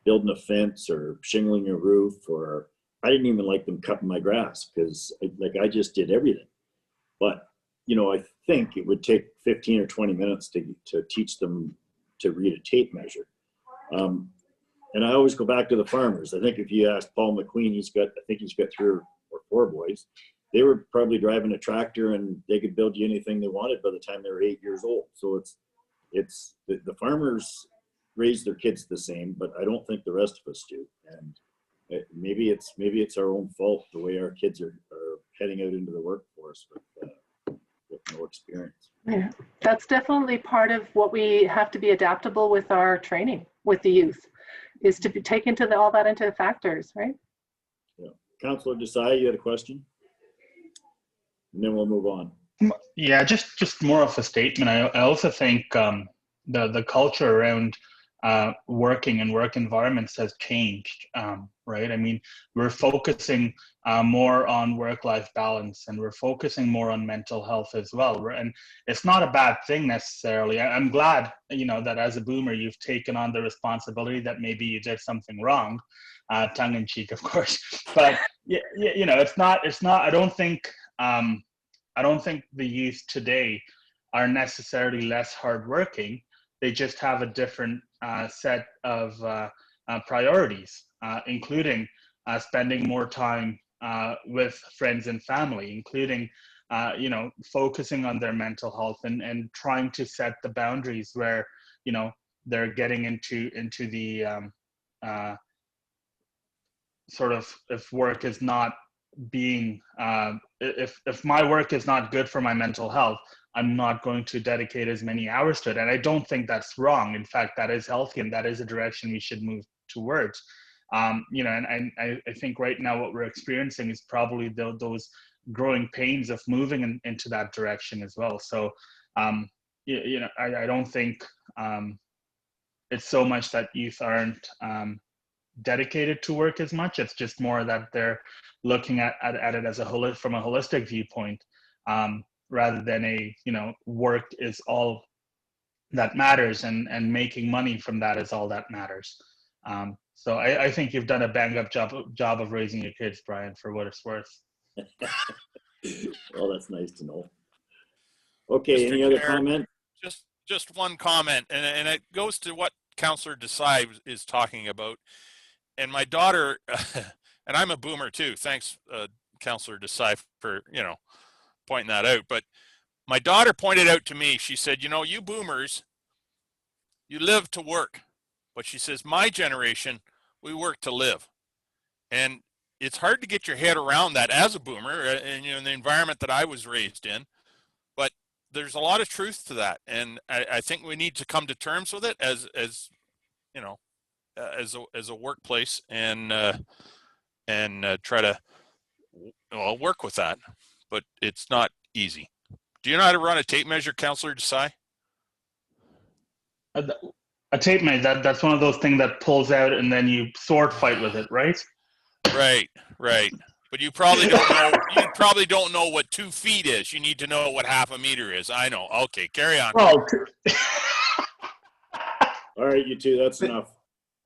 building a fence or shingling a roof, or I didn't even like them cutting my grass because I just did everything. But, you know, I think it would take 15 or 20 minutes to teach them to read a tape measure. And I always go back to the farmers. I think if you ask Paul McQueen, he's got 3 or 4 boys. They were probably driving a tractor and they could build you anything they wanted by the time they were 8 years old. So it's the farmers raise their kids the same, but I don't think the rest of us do. And maybe it's our own fault the way our kids are heading out into the workforce with no experience. Yeah, that's definitely part of what we have to be adaptable with our training with the youth, is to take into all that into factors, right? Yeah. Councillor Desai, you had a question? And then we'll move on. Yeah, just more of a statement. I also think the culture around working and work environments has changed, right? I mean, we're focusing more on work-life balance, and we're focusing more on mental health as well. And it's not a bad thing necessarily. I'm glad, you know, that as a boomer, you've taken on the responsibility that maybe you did something wrong, tongue in cheek, of course. But you know, it's not. I don't think the youth today are necessarily less hardworking. They just have a different set of priorities, including spending more time with friends and family, including you know, focusing on their mental health and trying to set the boundaries where, you know, they're getting into the sort of, if work is not being if my work is not good for my mental health, I'm not going to dedicate as many hours to it. And I don't think that's wrong. In fact, that is healthy, and that is a direction we should move towards. You know, and I think right now what we're experiencing is probably those growing pains of moving into that direction as well. So you know, I don't think it's so much that youth aren't dedicated to work as much. It's just more that they're looking at it as from a holistic viewpoint, rather than a, you know, work is all that matters, and making money from that is all that matters. So I think you've done a bang up job of raising your kids, Brian, for what it's worth. Well, that's nice to know. Okay, Mr. any other Chair, comment? Just one comment, and it goes to what Councillor Desai is talking about. And my daughter, and I'm a boomer too. Thanks, Councillor Desai, for, you know, pointing that out. But my daughter pointed out to me, she said, you know, you boomers, you live to work. But she says, my generation, we work to live. And it's hard to get your head around that as a boomer, and, you know, in the environment that I was raised in. But there's a lot of truth to that. And I think we need to come to terms with it as you know, as a workplace, and try to, well, work with that. But it's not easy. Do you know how to run a tape measure, Councillor Desai? A tape measure, that's one of those things that pulls out and then you sword fight with it, right? Right. But you probably don't know. You probably don't know what 2 feet is. You need to know what half a meter is. I know. Okay, carry on. Well, All right, you two, that's enough.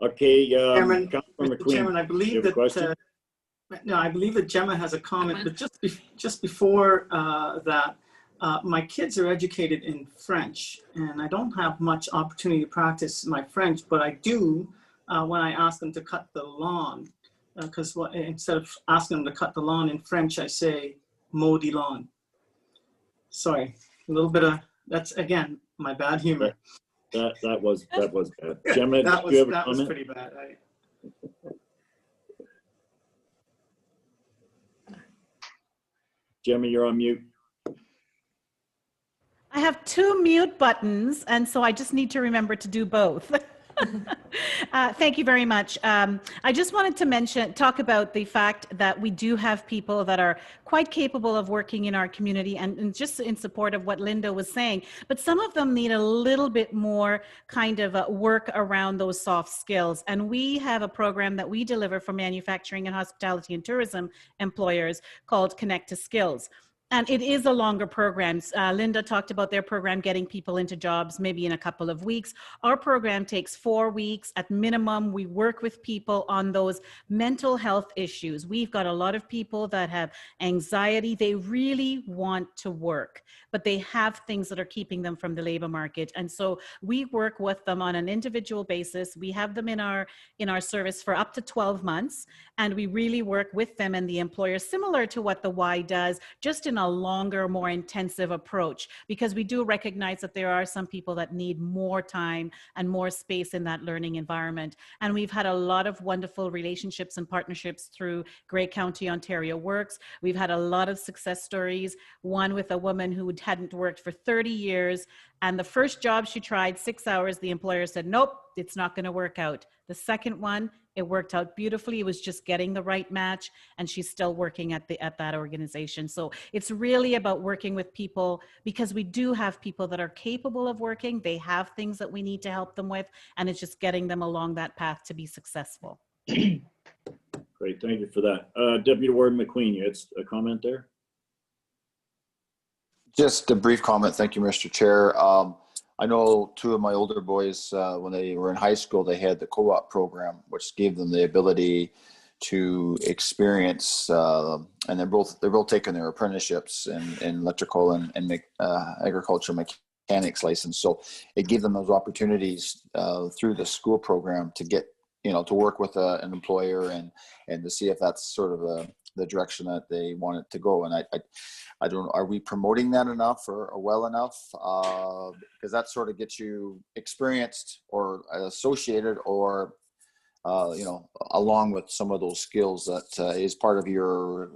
Okay, Chairman, Councilor Mr. McQueen, Chairman, I you believe have a question? that no, I believe that Gemma has a comment, but just before that, my kids are educated in French, and I don't have much opportunity to practice my French, but I do when I ask them to cut the lawn, because instead of asking them to cut the lawn in French, I say maudit lawn. Sorry, a little bit of, that's again my bad humor. That was bad. Gemma, that do you have a was comment? pretty bad. Gemma, you're on mute. I have 2 mute buttons, and so I just need to remember to do both. Thank you very much. I just wanted to talk about the fact that we do have people that are quite capable of working in our community, and just in support of what Linda was saying, but some of them need a little bit more kind of work around those soft skills. And we have a program that we deliver for manufacturing and hospitality and tourism employers called Connect to Skills. And it is a longer program. Linda talked about their program getting people into jobs maybe in a couple of weeks. Our program takes 4 weeks at minimum. We work with people on those mental health issues. We've got a lot of people that have anxiety. They really want to work, but they have things that are keeping them from the labor market. And so we work with them on an individual basis. We have them in our service for up to 12 months. And we really work with them and the employer, similar to what the Y does, just in taken a longer, more intensive approach because we do recognize that there are some people that need more time and more space in that learning environment. And we've had a lot of wonderful relationships and partnerships through Grey County Ontario Works. We've had a lot of success stories, one with a woman who hadn't worked for 30 years. And the first job she tried, 6 hours, the employer said, nope, it's not going to work out. The second one, it worked out beautifully. It was just getting the right match, and she's still working at that organization. So it's really about working with people, because we do have people that are capable of working. They have things that we need to help them with, and it's just getting them along that path to be successful. Great, thank you for that. Deputy Warden McQueen, you had a comment there? Just a brief comment. Thank you, Mr. Chair. I know two of my older boys, when they were in high school, they had the co-op program, which gave them the ability to experience, and they're both taking their apprenticeships in electrical and agriculture mechanics license. So it gave them those opportunities through the school program to get, to work with an employer and to see if that's sort of the direction that they want it to go. And I don't know, are we promoting that enough or well enough? Because that sort of gets you experienced or associated or, along with some of those skills that is part of your,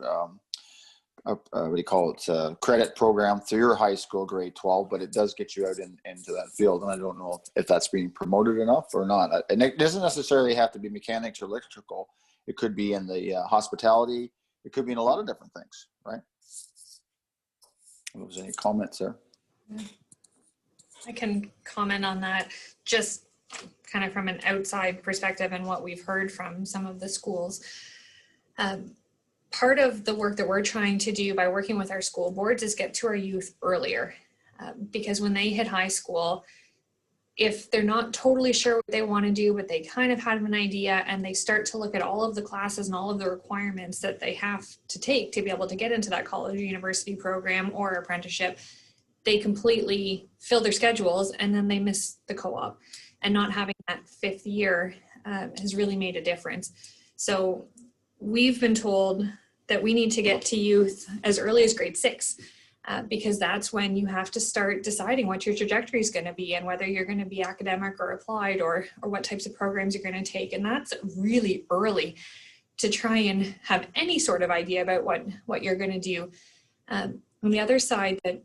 what do you call it, credit program through your high school grade 12, but it does get you out into that field. And I don't know if that's being promoted enough or not. And it doesn't necessarily have to be mechanics or electrical. It could be in the hospitality. It could be in a lot of different things, right? Was any comments there? I can comment on that just kind of from an outside perspective and what we've heard from some of the schools. Part of the work that we're trying to do by working with our school boards is get to our youth earlier, because when they hit high school, if they're not totally sure what they want to do, but they kind of have an idea and they start to look at all of the classes and all of the requirements that they have to take to be able to get into that college or university program or apprenticeship, they completely fill their schedules and then they miss the co-op. And not having that fifth year has really made a difference. So we've been told that we need to get to youth as early as grade 6. Because that's when you have to start deciding what your trajectory is going to be and whether you're going to be academic or applied or what types of programs you're going to take. And that's really early to try and have any sort of idea about what you're going to do. On the other side that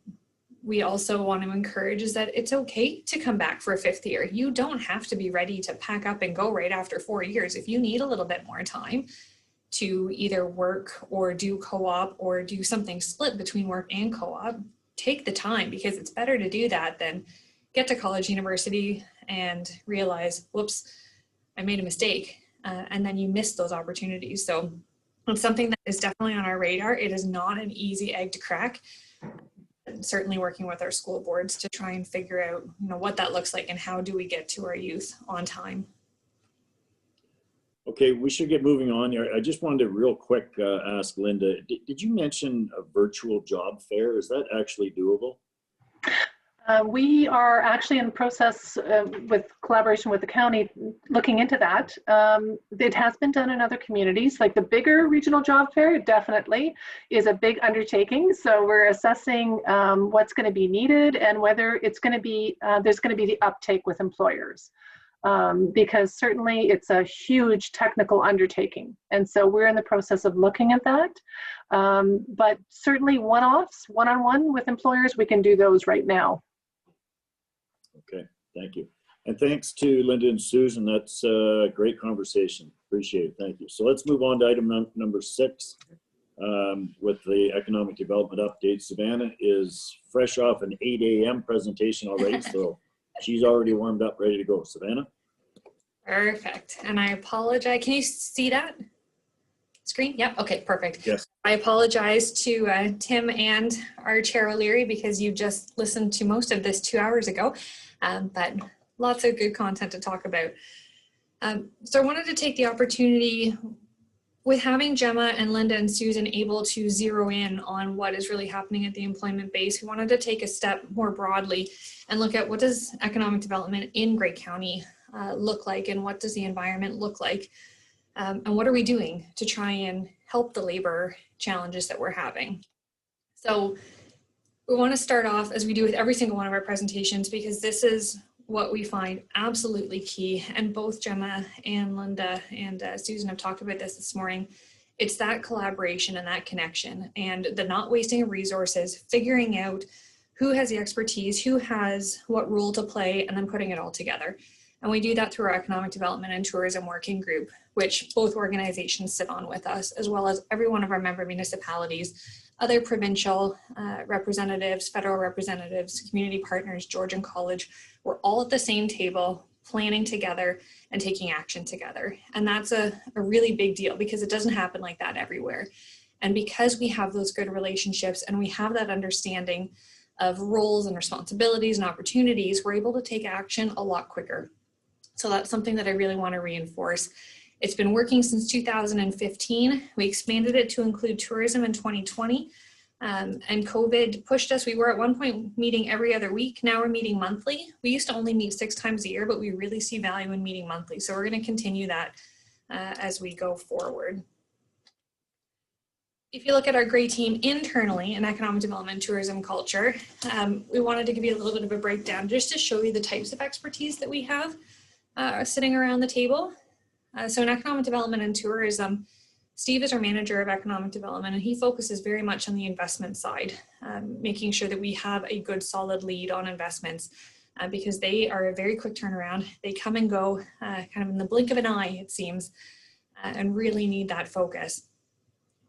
we also want to encourage is that it's okay to come back for a fifth year. You don't have to be ready to pack up and go right after 4 years. If you need a little bit more time to either work or do co-op or do something split between work and co-op, take the time, because it's better to do that than get to college, university and realize, whoops, I made a mistake. And then you miss those opportunities. So it's something that is definitely on our radar. It is not an easy egg to crack. And certainly working with our school boards to try and figure out, what that looks like and how do we get to our youth on time. Okay, we should get moving on here. I just wanted to real quick ask Linda, did you mention a virtual job fair? Is that actually doable? We are actually in process with collaboration with the county looking into that. It has been done in other communities, like the bigger regional job fair definitely is a big undertaking. So we're assessing what's going to be needed and whether it's going to be, there's going to be the uptake with employers. Because certainly it's a huge technical undertaking. And so we're in the process of looking at that. But certainly one-offs, one-on-one with employers, we can do those right now. Okay, thank you. And thanks to Linda and Susan. That's a great conversation. Appreciate it. Thank you. So let's move on to item number 6 with the economic development update. Savannah is fresh off an 8 a.m. presentation already. So she's already warmed up, ready to go. Savannah? Perfect. And I apologize. Can you see that screen? Yep. Okay, perfect. Yes. I apologize to Tim and our Chair O'Leary because you just listened to most of this 2 hours ago, but lots of good content to talk about. So I wanted to take the opportunity with having Gemma and Linda and Susan able to zero in on what is really happening at the employment base. We wanted to take a step more broadly and look at what does economic development in Grey County look like, and what does the environment look like, and what are we doing to try and help the labor challenges that we're having. So we want to start off, as we do with every single one of our presentations, because this is what we find absolutely key. And both Gemma and Linda and Susan have talked about this morning. It's that collaboration and that connection and the not wasting of resources, figuring out who has the expertise, who has what role to play, and then putting it all together. And we do that through our Economic Development and Tourism Working Group, which both organizations sit on with us, as well as every one of our member municipalities, other provincial representatives, federal representatives, community partners, Georgian College. We're all at the same table, planning together and taking action together. And that's a really big deal because it doesn't happen like that everywhere. And because we have those good relationships and we have that understanding of roles and responsibilities and opportunities, we're able to take action a lot quicker. So that's something that I really want to reinforce. It's been working since 2015. We expanded it to include tourism in 2020. And COVID pushed us. We were at one point meeting every other week. Now we're meeting monthly. We used to only meet 6 times a year, but we really see value in meeting monthly. So we're going to continue that as we go forward. If you look at our gray team internally in economic development, tourism, culture, we wanted to give you a little bit of a breakdown just to show you the types of expertise that we have sitting around the table. So in economic development and tourism, Steve is our manager of economic development, and he focuses very much on the investment side, making sure that we have a good solid lead on investments because they are a very quick turnaround. They come and go kind of in the blink of an eye, it seems, and really need that focus.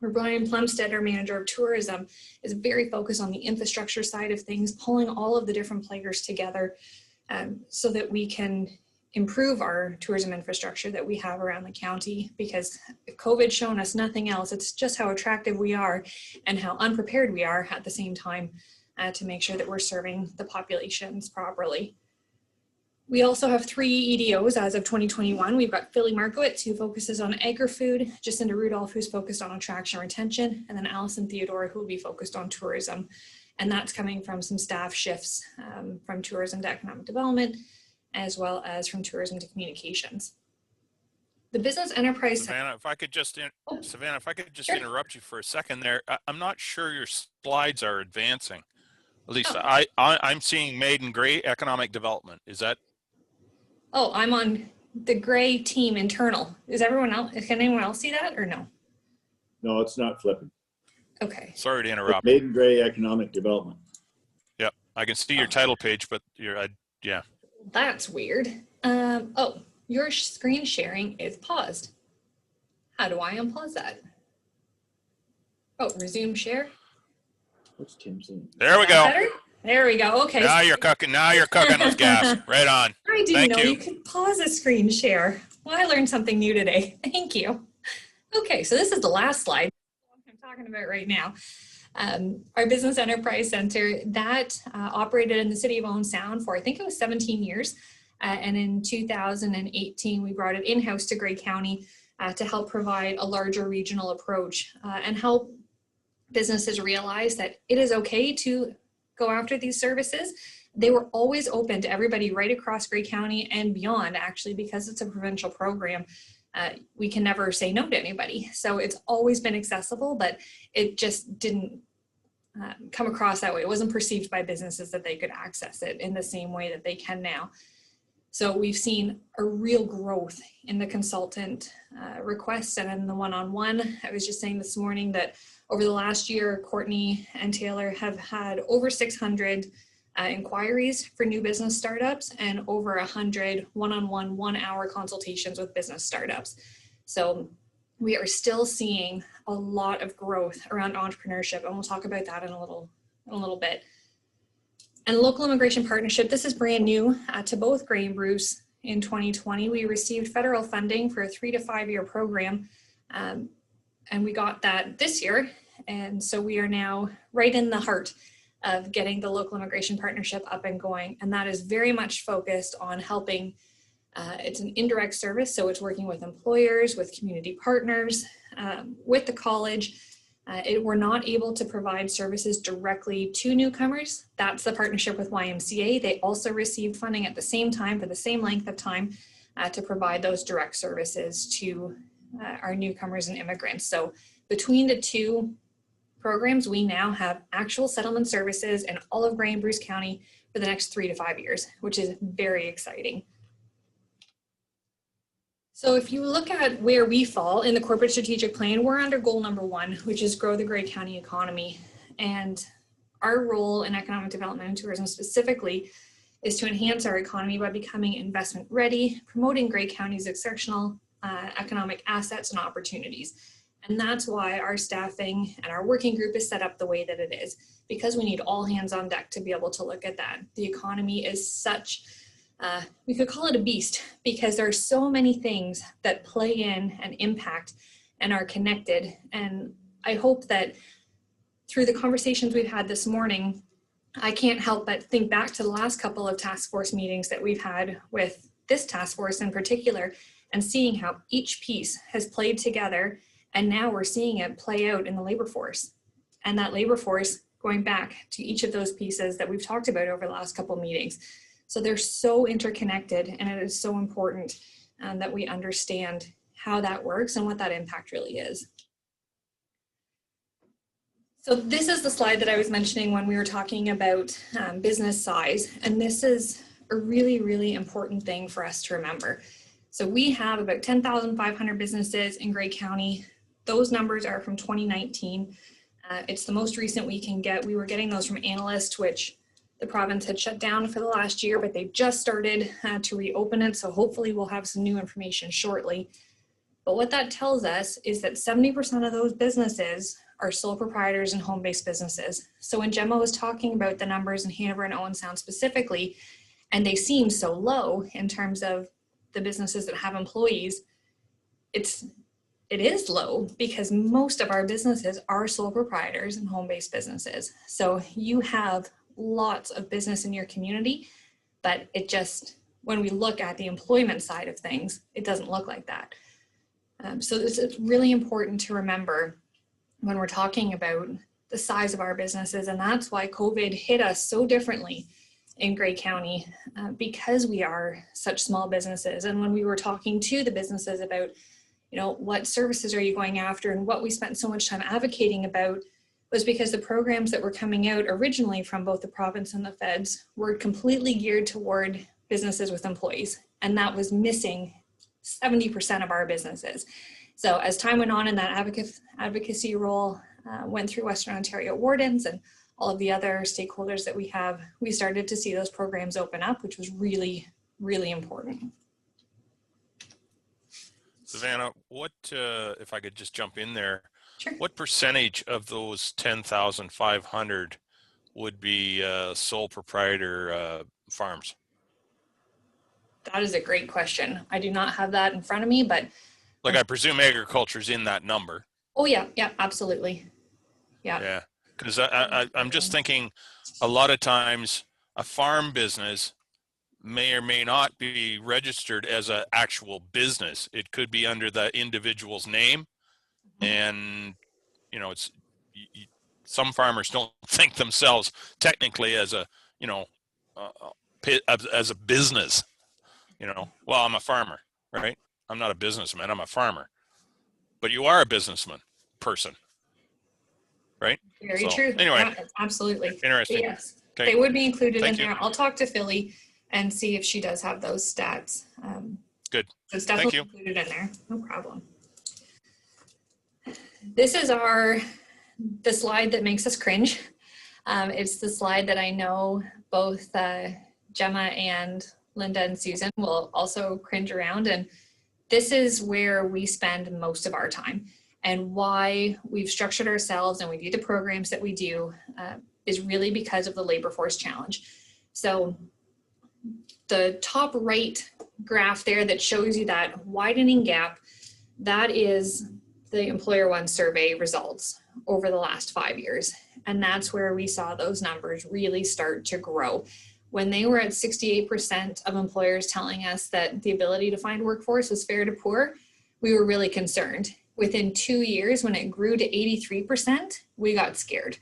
Where Brian Plumstead, our manager of tourism, is very focused on the infrastructure side of things, pulling all of the different players together so that we can improve our tourism infrastructure that we have around the county, because COVID's shown us nothing else. It's just how attractive we are and how unprepared we are at the same time to make sure that we're serving the populations properly. We also have 3 EDOs as of 2021. We've got Philly Markowitz, who focuses on agri-food, Jacinda Rudolph, who's focused on attraction and retention, and then Allison Theodora, who will be focused on tourism. And that's coming from some staff shifts from tourism to economic development, as well as from tourism to communications. The business enterprise. Savannah, if I could just, Savannah, if I could just Sure. interrupt you for a second there. I'm not sure your slides are advancing. At least Oh. I'm seeing made in gray economic development. Is that? Oh, I'm on the gray team internal. Is everyone else, can anyone else see that or no? No, it's not flipping. Okay. Sorry to It's interrupt. made in gray economic development. Yep, I can see your title page, but yeah. That's weird. Oh, your screen sharing is paused. How do I unpause that? Oh, resume share. What's Tim saying? There we go. Better? There we go. Okay. Now you're cooking. Now you're cooking with gas. Right on. I didn't Thank know you. you could pause a screen share. Well, I learned something new today. Thank you. Okay, so this is the last slide I'm talking about right now. Our Business Enterprise Center that operated in the city of Owen Sound for, I think it was 17 years. And in 2018, we brought it in-house to Grey County to help provide a larger regional approach and help businesses realize that it is okay to go after these services. They were always open to everybody right across Grey County and beyond, actually, because it's a provincial program. We can never say no to anybody. So it's always been accessible, but it just didn't come across that way. It wasn't perceived by businesses that they could access it in the same way that they can now. So we've seen a real growth in the consultant requests and in the one-on-one. I was just saying this morning that over the last year, Courtney and Taylor have had over 600 inquiries for new business startups and over 100 one-on-one, 1-hour consultations with business startups. So we are still seeing a lot of growth around entrepreneurship, and we'll talk about that in a little bit. And local immigration partnership, this is brand new to both Grey and Bruce in 2020. We received federal funding for a 3 to 5 year program, and we got that this year. And so we are now right in the heart of getting the local immigration partnership up and going. And that is very much focused on helping. It's an indirect service, so it's working with employers, with community partners, with the college. We're not able to provide services directly to newcomers. That's the partnership with YMCA. They also received funding at the same time for the same length of time to provide those direct services to our newcomers and immigrants. So between the two programs, we now have actual settlement services in all of Grey and Bruce County for the next 3 to 5 years, which is very exciting. So if you look at where we fall in the corporate strategic plan, we're under goal number 1, which is grow the Grey County economy. And our role in economic development and tourism specifically is to enhance our economy by becoming investment ready, promoting Grey County's exceptional economic assets and opportunities. And that's why our staffing and our working group is set up the way that it is, because we need all hands on deck to be able to look at that. The economy is such, we could call it a beast, because there are so many things that play in and impact and are connected. And I hope that through the conversations we've had this morning, I can't help but think back to the last couple of task force meetings that we've had with this task force in particular, and seeing how each piece has played together. And now we're seeing it play out in the labor force. And that labor force going back to each of those pieces that we've talked about over the last couple of meetings. So they're so interconnected, and it is so important that we understand how that works and what that impact really is. So this is the slide that I was mentioning when we were talking about business size. And this is a really, really important thing for us to remember. So we have about 10,500 businesses in Grey County. Those numbers are from 2019. It's the most recent we can get. We were getting those from analysts, which the province had shut down for the last year, but they just started to reopen it. So hopefully we'll have some new information shortly. But what that tells us is that 70% of those businesses are sole proprietors and home-based businesses. So when Gemma was talking about the numbers in Hanover and Owen Sound specifically, and they seem so low in terms of the businesses that have employees, it is low because most of our businesses are sole proprietors and home-based businesses. So you have lots of business in your community, but it just, when we look at the employment side of things, it doesn't look like that. So it's really important to remember when we're talking about the size of our businesses, and that's why COVID hit us so differently in Grey County because we are such small businesses. And when we were talking to the businesses about, you know, what services are you going after, and what we spent so much time advocating about was because the programs that were coming out originally from both the province and the feds were completely geared toward businesses with employees, and that was missing 70% of our businesses. So as time went on in that advocacy role, went through Western Ontario Wardens and all of the other stakeholders that we have, we started to see those programs open up, which was really, really important. Savannah, what, if I could just jump in there, Sure. What percentage of those 10,500 would be sole proprietor farms? That is a great question. I do not have that in front of me, but like I presume agriculture's in that number. oh yeah, absolutely. Yeah, because I'm just thinking a lot of times a farm business may or may not be registered as an actual business. It could be under the individual's name, and you know, it's some farmers don't think themselves technically as a, you know, as a business. You know, well, I'm a farmer, right? I'm not a businessman, I'm a farmer. But you are a businessman person, right? Very true. Anyway, yeah, absolutely. Interesting. But yes, okay. They would be included Thank in you. there. I'll talk to Philly and see if she does have those stats. Good. So it's definitely included in there. No problem. This is the slide that makes us cringe. It's the slide that I know both Gemma and Linda and Susan will also cringe around. And this is where we spend most of our time, and why we've structured ourselves and we do the programs that we do is really because of the labor force challenge. So the top right graph there that shows you that widening gap, that is the Employer One survey results over the last 5 years. And that's where we saw those numbers really start to grow. When they were at 68% of employers telling us that the ability to find workforce was fair to poor, we were really concerned. Within 2 years, when it grew to 83%, we got scared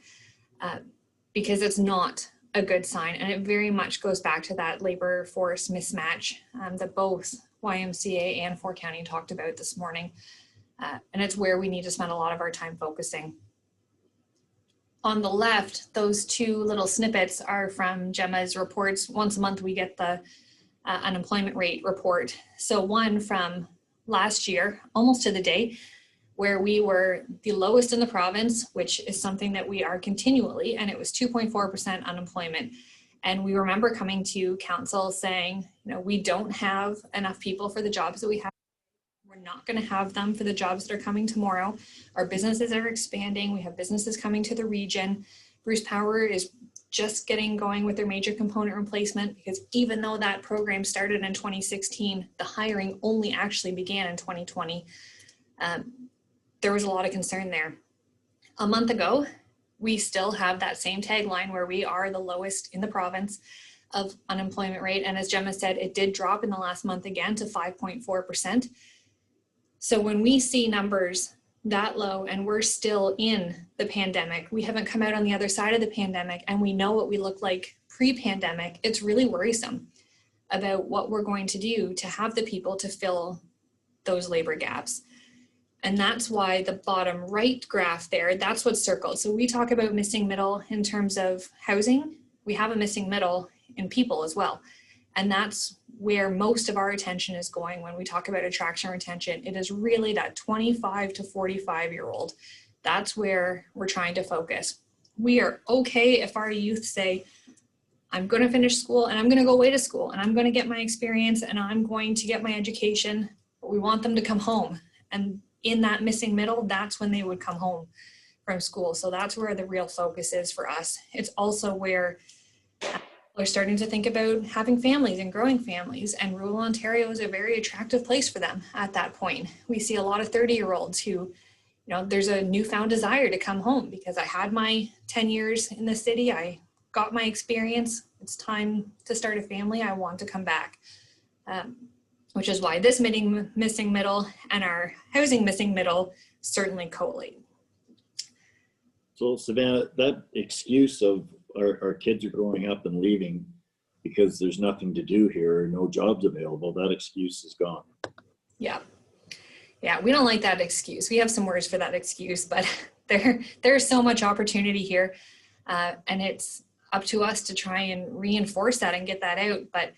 because it's not a good sign. And it very much goes back to that labor force mismatch that both YMCA and Fort County talked about this morning. And it's where we need to spend a lot of our time focusing. on the left, those two little snippets are from Gemma's reports. Once a month, we get the unemployment rate report. So one from last year, almost to the day, where we were the lowest in the province, which is something that we are continually, and it was 2.4% unemployment. And we remember coming to council saying, we don't have enough people for the jobs that we have. We're not going to have them for the jobs that are coming tomorrow. Our businesses are expanding. We have businesses coming to the region. Bruce Power is just getting going with their major component replacement, because even though that program started in 2016, the hiring only actually began in 2020. There was a lot of concern there. A month ago, we still have that same tagline where we are the lowest in the province of unemployment rate. And as Gemma said, it did drop in the last month again to 5.4%. So when we see numbers that low and we're still in the pandemic, we haven't come out on the other side of the pandemic, and we know what we look like pre-pandemic, it's really worrisome about what we're going to do to have the people to fill those labor gaps. And that's why the bottom right graph there, that's what's circled. So we talk about missing middle in terms of housing. We have a missing middle in people as well. And that's where most of our attention is going when we talk about attraction retention. It is really that 25 to 45-year-old. That's where we're trying to focus. We are okay if our youth say, I'm going to finish school and I'm going to go away to school and I'm going to get my experience and I'm going to get my education. But we want them to come home. And in that missing middle, that's when they would come home from school. So that's where the real focus is for us. It's also where people are starting to think about having families and growing families, and rural Ontario is a very attractive place for them at that point. We see a lot of 30-year-olds who, there's a newfound desire to come home because I had my 10 years in the city, I got my experience, it's time to start a family, I want to come back. Which is why this missing middle and our housing missing middle certainly correlate. So Savannah, that excuse of our kids are growing up and leaving because there's nothing to do here, no jobs available, that excuse is gone. Yeah, we don't like that excuse. We have some words for that excuse, but there's so much opportunity here, and it's up to us to try and reinforce that and get that out. But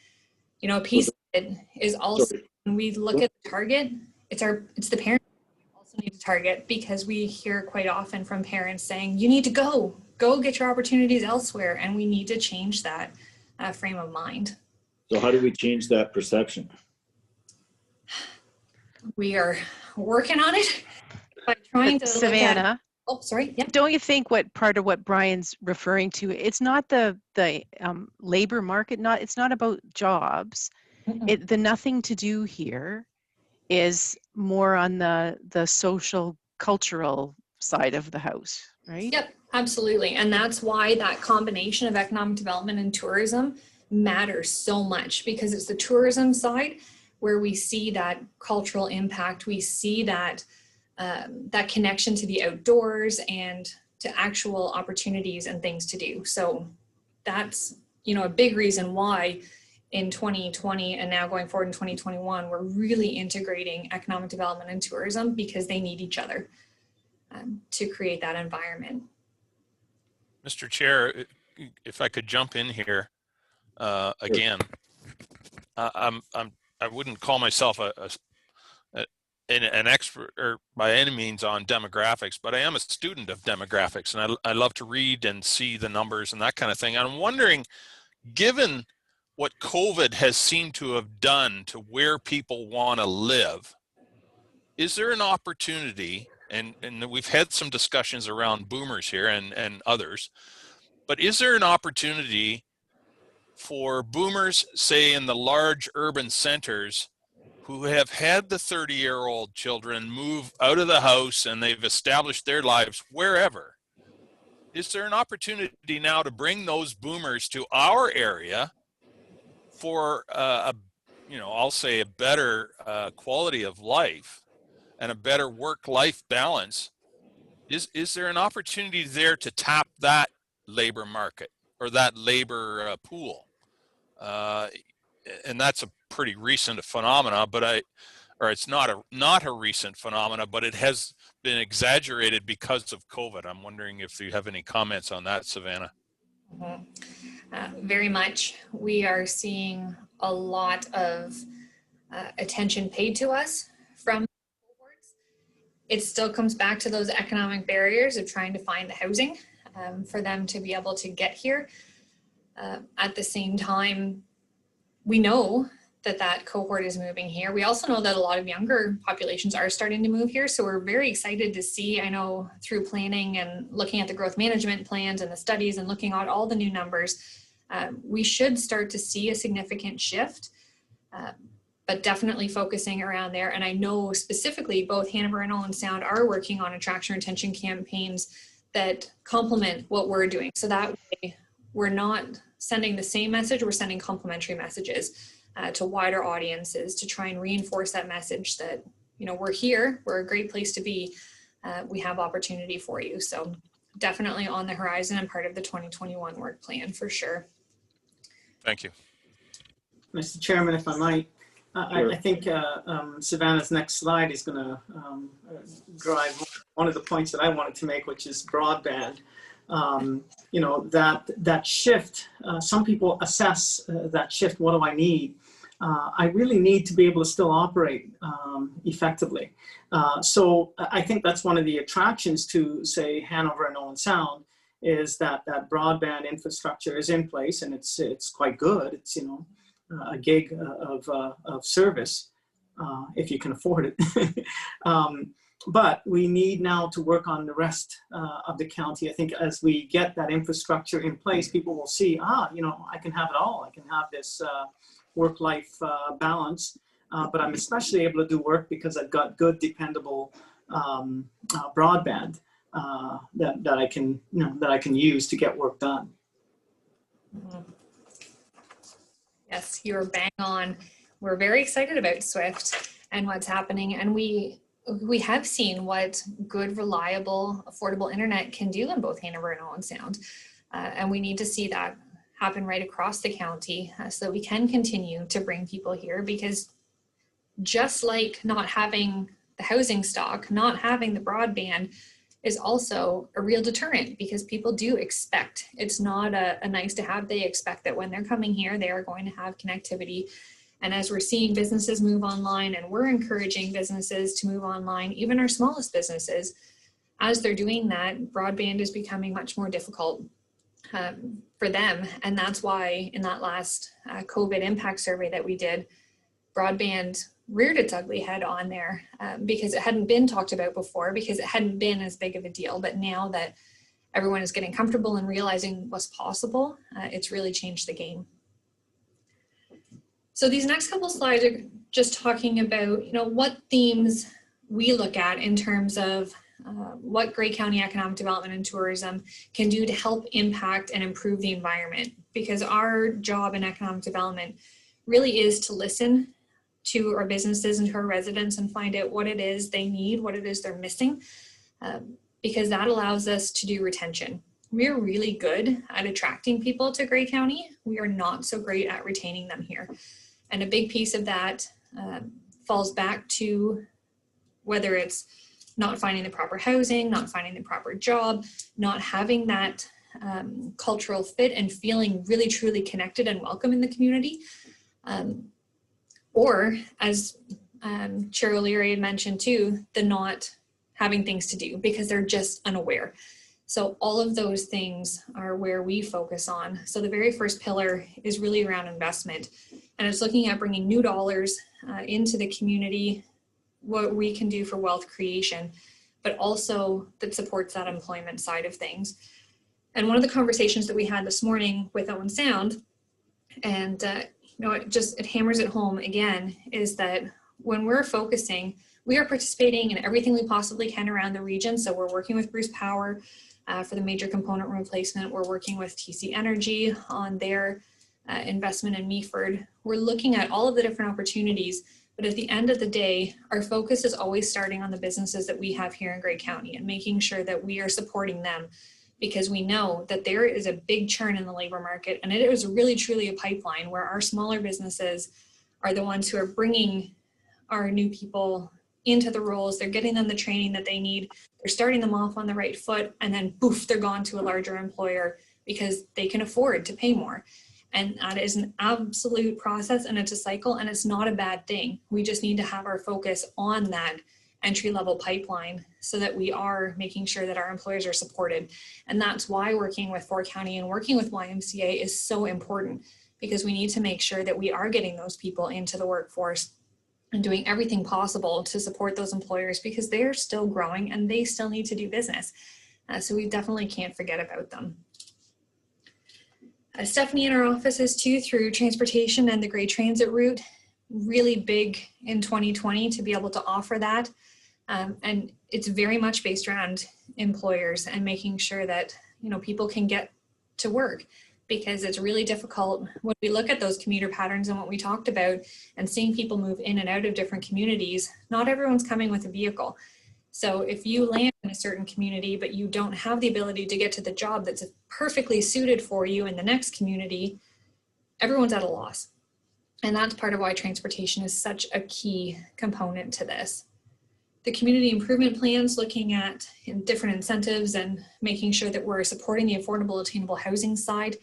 a piece of it is also, when we look at the target, it's the parents we also need to target, because we hear quite often from parents saying, you need to go get your opportunities elsewhere. And we need to change that frame of mind. So how do we change that perception? We are working on it by trying to Savannah. Oh, sorry. Yeah. Don't you think what part of what Brian's referring to, it's not the labor market, it's not about jobs. The nothing to do here is more on the social, cultural side of the house, right? Yep, absolutely. And that's why that combination of economic development and tourism matters so much, because it's the tourism side where we see that cultural impact. We see that that connection to the outdoors and to actual opportunities and things to do. So that's, a big reason why in 2020 and now going forward in 2021, we're really integrating economic development and tourism, because they need each other to create that environment. Mr. Chair, if I could jump in here again, I wouldn't call myself an expert or by any means on demographics, but I am a student of demographics, and I love to read and see the numbers and that kind of thing. And I'm wondering, given what COVID has seemed to have done to where people want to live, is there an opportunity, and we've had some discussions around boomers here and others, but is there an opportunity for boomers, say in the large urban centers, who have had the 30-year-old children move out of the house and they've established their lives wherever? Is there an opportunity now to bring those boomers to our area for I'll say a better quality of life and a better work-life balance? Is there an opportunity there to tap that labor market or that labor pool? And that's a pretty recent phenomena, but or it's not a recent phenomena, but it has been exaggerated because of COVID. I'm wondering if you have any comments on that, Savannah. Very much. We are seeing a lot of attention paid to us from cohorts. It still comes back to those economic barriers of trying to find the housing for them to be able to get here. At the same time, we know that cohort is moving here. We also know that a lot of younger populations are starting to move here. So we're very excited to see, I know through planning and looking at the growth management plans and the studies and looking at all the new numbers, we should start to see a significant shift, but definitely focusing around there. And I know specifically both Hanover and Owen Sound are working on attraction retention campaigns that complement what we're doing. So that way we're not sending the same message, we're sending complementary messages to wider audiences to try and reinforce that message that, you know, we're here, we're a great place to be, we have opportunity for you. So definitely on the horizon and part of the 2021 work plan for sure. Thank you. Mr. Chairman, if I might, Sure. I think Savannah's next slide is going to drive one of the points that I wanted to make, which is broadband. You know, that shift, some people assess that shift, what do I need? I really need to be able to still operate effectively. So I think that's one of the attractions to, say, Hanover and Owen Sound, is that broadband infrastructure is in place, and it's quite good. It's, you know, a gig of service if you can afford it. But we need now to work on the rest of the county. I think as we get that infrastructure in place, people will see, you know, I can have it all. I can have this work-life balance, but I'm especially able to do work because I've got good, dependable broadband that I can, you know, that I can use to get work done. Yes, you're bang on. We're very excited about Swift and what's happening, and we have seen what good, reliable, affordable internet can do in both Hanover and Owen Sound, and we need to see that happen right across the county so that we can continue to bring people here, because just like not having the housing stock, not having the broadband is also a real deterrent, because people do expect, it's not a nice to have, they expect that when they're coming here, they are going to have connectivity. And as we're seeing businesses move online, and we're encouraging businesses to move online, even our smallest businesses, as they're doing that, broadband is becoming much more difficult for them. And that's why in that last COVID impact survey that we did, broadband reared its ugly head on there because it hadn't been talked about before, because it hadn't been as big of a deal. But now that everyone is getting comfortable and realizing what's possible, it's really changed the game. So these next couple slides are just talking about, you know, what themes we look at in terms of what Grey County Economic Development and Tourism can do to help impact and improve the environment. Because our job in economic development really is to listen to our businesses and to our residents and find out what it is they need, what it is they're missing, because that allows us to do retention. We're really good at attracting people to Grey County. We are not so great at retaining them here. And a big piece of that falls back to whether it's not finding the proper housing, not finding the proper job, not having that cultural fit and feeling really truly connected and welcome in the community. Or as Chair O'Leary had mentioned too, the not having things to do because they're just unaware. So all of those things are where we focus on. So the very first pillar is really around investment, and it's looking at bringing new dollars into the community, what we can do for wealth creation, but also that supports that employment side of things. And one of the conversations that we had this morning with Owen Sound, and you know, it hammers it home again, is that when we're focusing, we are participating in everything we possibly can around the region. So we're working with Bruce Power for the major component replacement. We're working with TC Energy on their investment in Meaford. We're looking at all of the different opportunities, but at the end of the day, our focus is always starting on the businesses that we have here in Grey County and making sure that we are supporting them, because we know that there is a big churn in the labor market, and it is really truly a pipeline where our smaller businesses are the ones who are bringing our new people into the roles, they're getting them the training that they need, they're starting them off on the right foot, and then poof, they're gone to a larger employer because they can afford to pay more. And that is an absolute process, and it's a cycle, and it's not a bad thing. We just need to have our focus on that entry-level pipeline so that we are making sure that our employers are supported. And that's why working with Fort County and working with YMCA is so important, because we need to make sure that we are getting those people into the workforce and doing everything possible to support those employers, because they're still growing and they still need to do business. So we definitely can't forget about them. Stephanie in our office is too, through transportation and the Grey Transit route, really big in 2020 to be able to offer that. And it's very much based around employers and making sure that, you know, people can get to work, because it's really difficult when we look at those commuter patterns and what we talked about and seeing people move in and out of different communities. Not everyone's coming with a vehicle. So if you land in a certain community, but you don't have the ability to get to the job that's perfectly suited for you in the next community, everyone's at a loss. And that's part of why transportation is such a key component to this. The community improvement plans, looking at different incentives and making sure that we're supporting the affordable, attainable housing side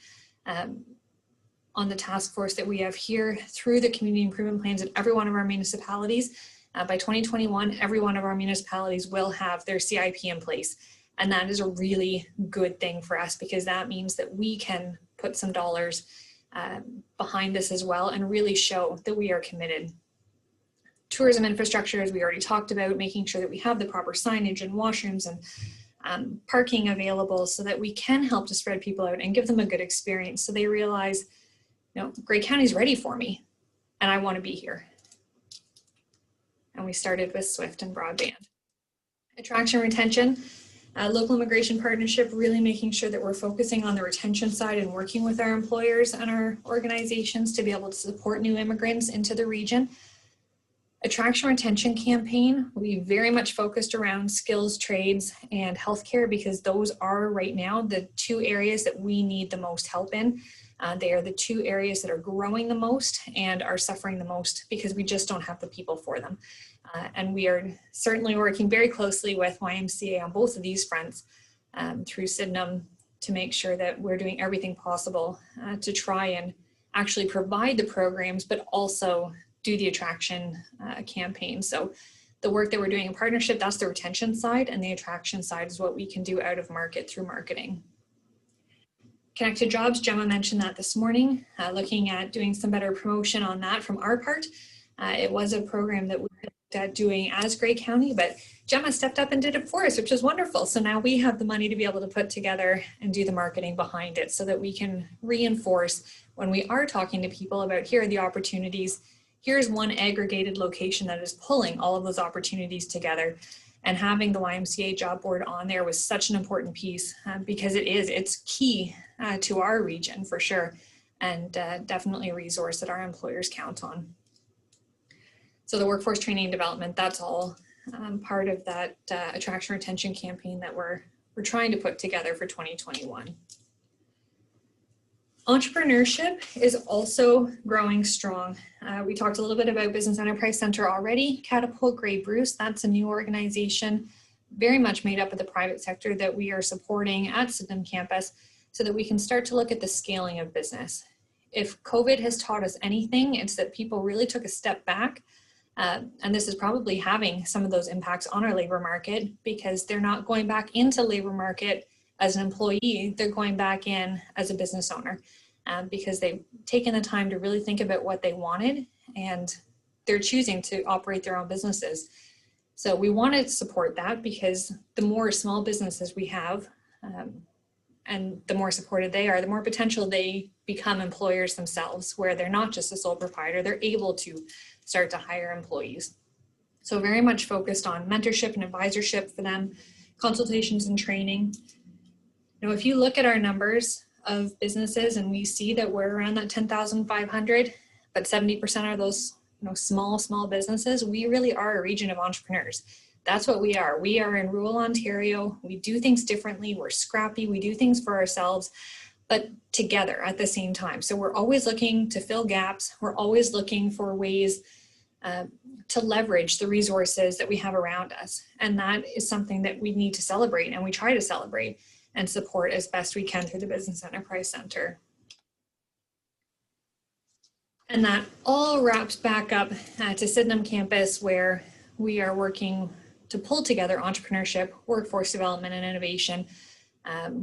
on the task force that we have here through the community improvement plans in every one of our municipalities. By 2021, every one of our municipalities will have their CIP in place. And that is a really good thing for us, because that means that we can put some dollars behind this as well and really show that we are committed. Tourism infrastructure, as we already talked about, making sure that we have the proper signage and washrooms and parking available so that we can help to spread people out and give them a good experience, so they realize, you know, Grey County's ready for me and I want to be here. And we started with SWIFT and broadband. Attraction, retention, local immigration partnership, really making sure that we're focusing on the retention side and working with our employers and our organizations to be able to support new immigrants into the region. Attraction retention campaign will be very much focused around skills, trades, and healthcare, because those are right now the two areas that we need the most help in. They are the two areas that are growing the most and are suffering the most because we just don't have the people for them. And we are certainly working very closely with YMCA on both of these fronts through Sydenham to make sure that we're doing everything possible to try and actually provide the programs, but also do the attraction campaign. So the work that we're doing in partnership, that's the retention side, and the attraction side is what we can do out of market through marketing. Connected Jobs, Gemma mentioned that this morning, looking at doing some better promotion on that from our part. It was a program that we looked at doing as Grey County, but Gemma stepped up and did it for us, which is wonderful. So now we have the money to be able to put together and do the marketing behind it so that we can reinforce when we are talking to people about here are the opportunities. Here's one aggregated location that is pulling all of those opportunities together. And having the YMCA job board on there was such an important piece because it's key to our region for sure, and definitely a resource that our employers count on. So the workforce training and development, that's all part of that attraction retention campaign that we're trying to put together for 2021. Entrepreneurship is also growing strong. We talked a little bit about Business Enterprise Center already. Catapult Grey Bruce, that's a new organization very much made up of the private sector that we are supporting at Sydenham campus so that we can start to look at the scaling of business. If COVID has taught us anything, it's that people really took a step back. And this is probably having some of those impacts on our labor market because they're not going back into labor market as an employee, they're going back in as a business owner because they've taken the time to really think about what they wanted and they're choosing to operate their own businesses. So we want to support that because the more small businesses we have and the more supported they are, the more potential they become employers themselves, where they're not just a sole proprietor, they're able to start to hire employees. So very much focused on mentorship and advisorship for them, consultations and training. You know, if you look at our numbers of businesses and we see that we're around that 10,500, but 70% are those small businesses, we really are a region of entrepreneurs. That's what we are. We are in rural Ontario. We do things differently. We're scrappy. We do things for ourselves, but together at the same time. So we're always looking to fill gaps. We're always looking for ways to leverage the resources that we have around us. And that is something that we need to celebrate, and we try to celebrate and support as best we can through the Business Enterprise Center. And that all wraps back up to Sydenham campus, where we are working to pull together entrepreneurship, workforce development, and innovation.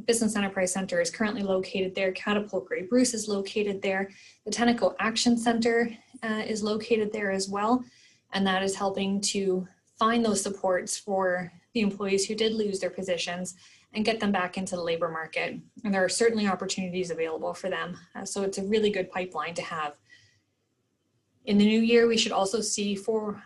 Business Enterprise Center is currently located there. Catapult Grey Bruce is located there. The Tenneco Action Center is located there as well. And that is helping to find those supports for the employees who did lose their positions and get them back into the labor market. And there are certainly opportunities available for them. So it's a really good pipeline to have. In the new year, we should also see for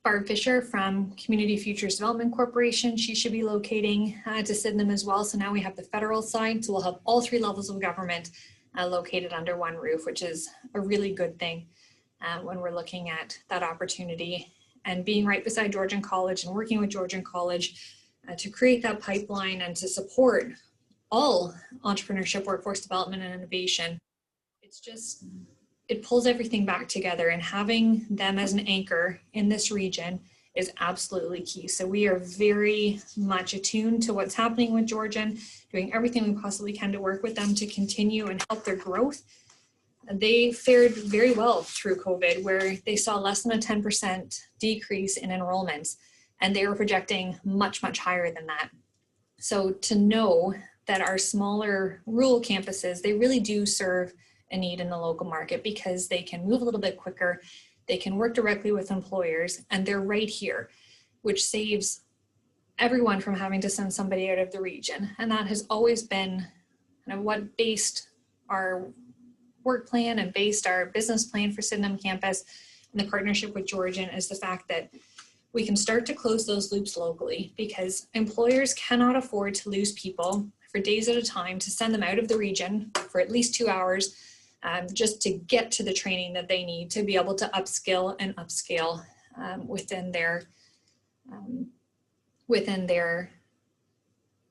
Barb Fisher from Community Futures Development Corporation. She should be locating to Sydenham as well. So now we have the federal side. So we'll have all three levels of government located under one roof, which is a really good thing when we're looking at that opportunity. And being right beside Georgian College and working with Georgian College to create that pipeline and to support all entrepreneurship, workforce development, and innovation. It's just, it pulls everything back together, and having them as an anchor in this region is absolutely key. So we are very much attuned to what's happening with Georgian, doing everything we possibly can to work with them to continue and help their growth. They fared very well through COVID, where they saw less than a 10% decrease in enrollments, and they were projecting much, much higher than that. So to know that our smaller rural campuses, they really do serve a need in the local market, because they can move a little bit quicker, they can work directly with employers, and they're right here, which saves everyone from having to send somebody out of the region. And that has always been kind of what based our work plan and based our business plan for Sydenham campus and the partnership with Georgian, is the fact that we can start to close those loops locally, because employers cannot afford to lose people for days at a time to send them out of the region for at least 2 hours just to get to the training that they need to be able to upskill and upscale within their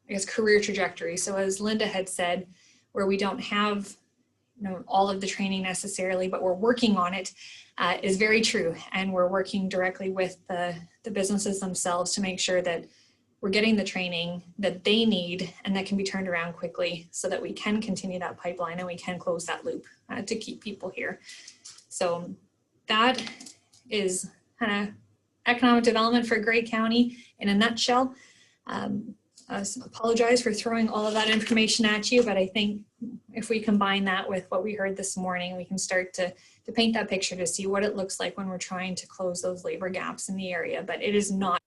I guess, career trajectory. So as Linda had said, where we don't have all of the training necessarily, but we're working on it, is very true. And we're working directly with the businesses themselves to make sure that we're getting the training that they need and that can be turned around quickly, so that we can continue that pipeline and we can close that loop to keep people here. So that is kind of economic development for Grey County in a nutshell. I apologize for throwing all of that information at you, but I think if we combine that with what we heard this morning, we can start to paint that picture to see what it looks like when we're trying to close those labor gaps in the area. But it is not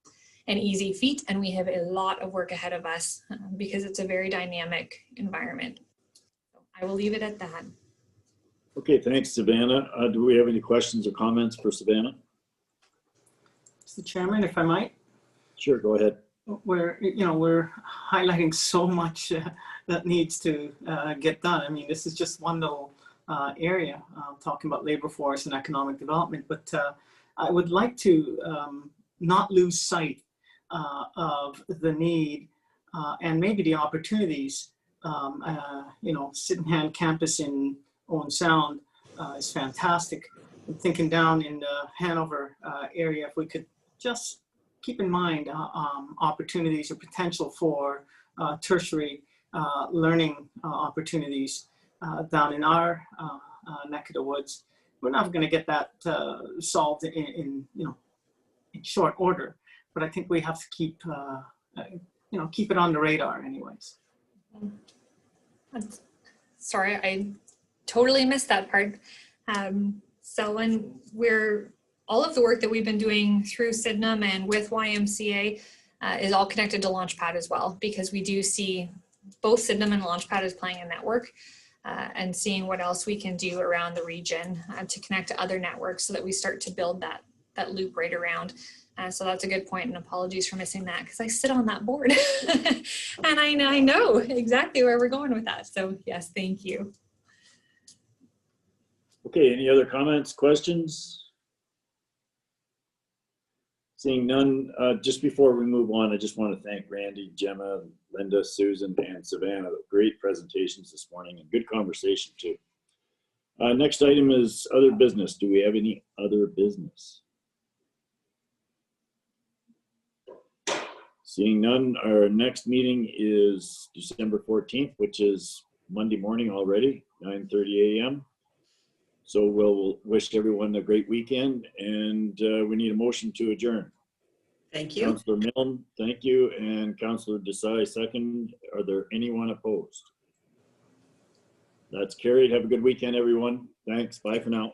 an easy feat, and we have a lot of work ahead of us because it's a very dynamic environment. So I will leave it at that. Okay, thanks, Savannah. Do we have any questions or comments for Savannah? Mr. Chairman, if I might. Sure, go ahead. We're highlighting so much that needs to get done. I mean, this is just one little area talking about labor force and economic development, but I would like to not lose sight of the need and maybe the opportunities. Sydenham campus in Owen Sound is fantastic. I'm thinking down in the Hanover area, if we could just keep in mind opportunities or potential for tertiary learning opportunities down in our neck of the woods. We're not going to get that solved in short order, but I think we have to keep keep it on the radar anyways. Sorry, I totally missed that part. So when all of the work that we've been doing through Sydenham and with YMCA is all connected to Launchpad as well, because we do see both Sydenham and Launchpad as playing a network and seeing what else we can do around the region to connect to other networks so that we start to build that loop right around. So that's a good point, and apologies for missing that, because I sit on that board and I know exactly where we're going with that. So yes, thank you. Okay, any other comments, questions? Seeing none, just before we move on, I just want to thank Randy, Gemma, Linda, Susan, and Savannah. Great presentations this morning and good conversation too. Next item is other business. Do we have any other business? Seeing none, our next meeting is December 14th, which is Monday morning already, 9:30 a.m. So we'll wish everyone a great weekend, and we need a motion to adjourn. Thank you. Councillor Milne, thank you, and Councillor Desai, second. Are there anyone opposed? That's carried. Have a good weekend, everyone. Thanks. Bye for now.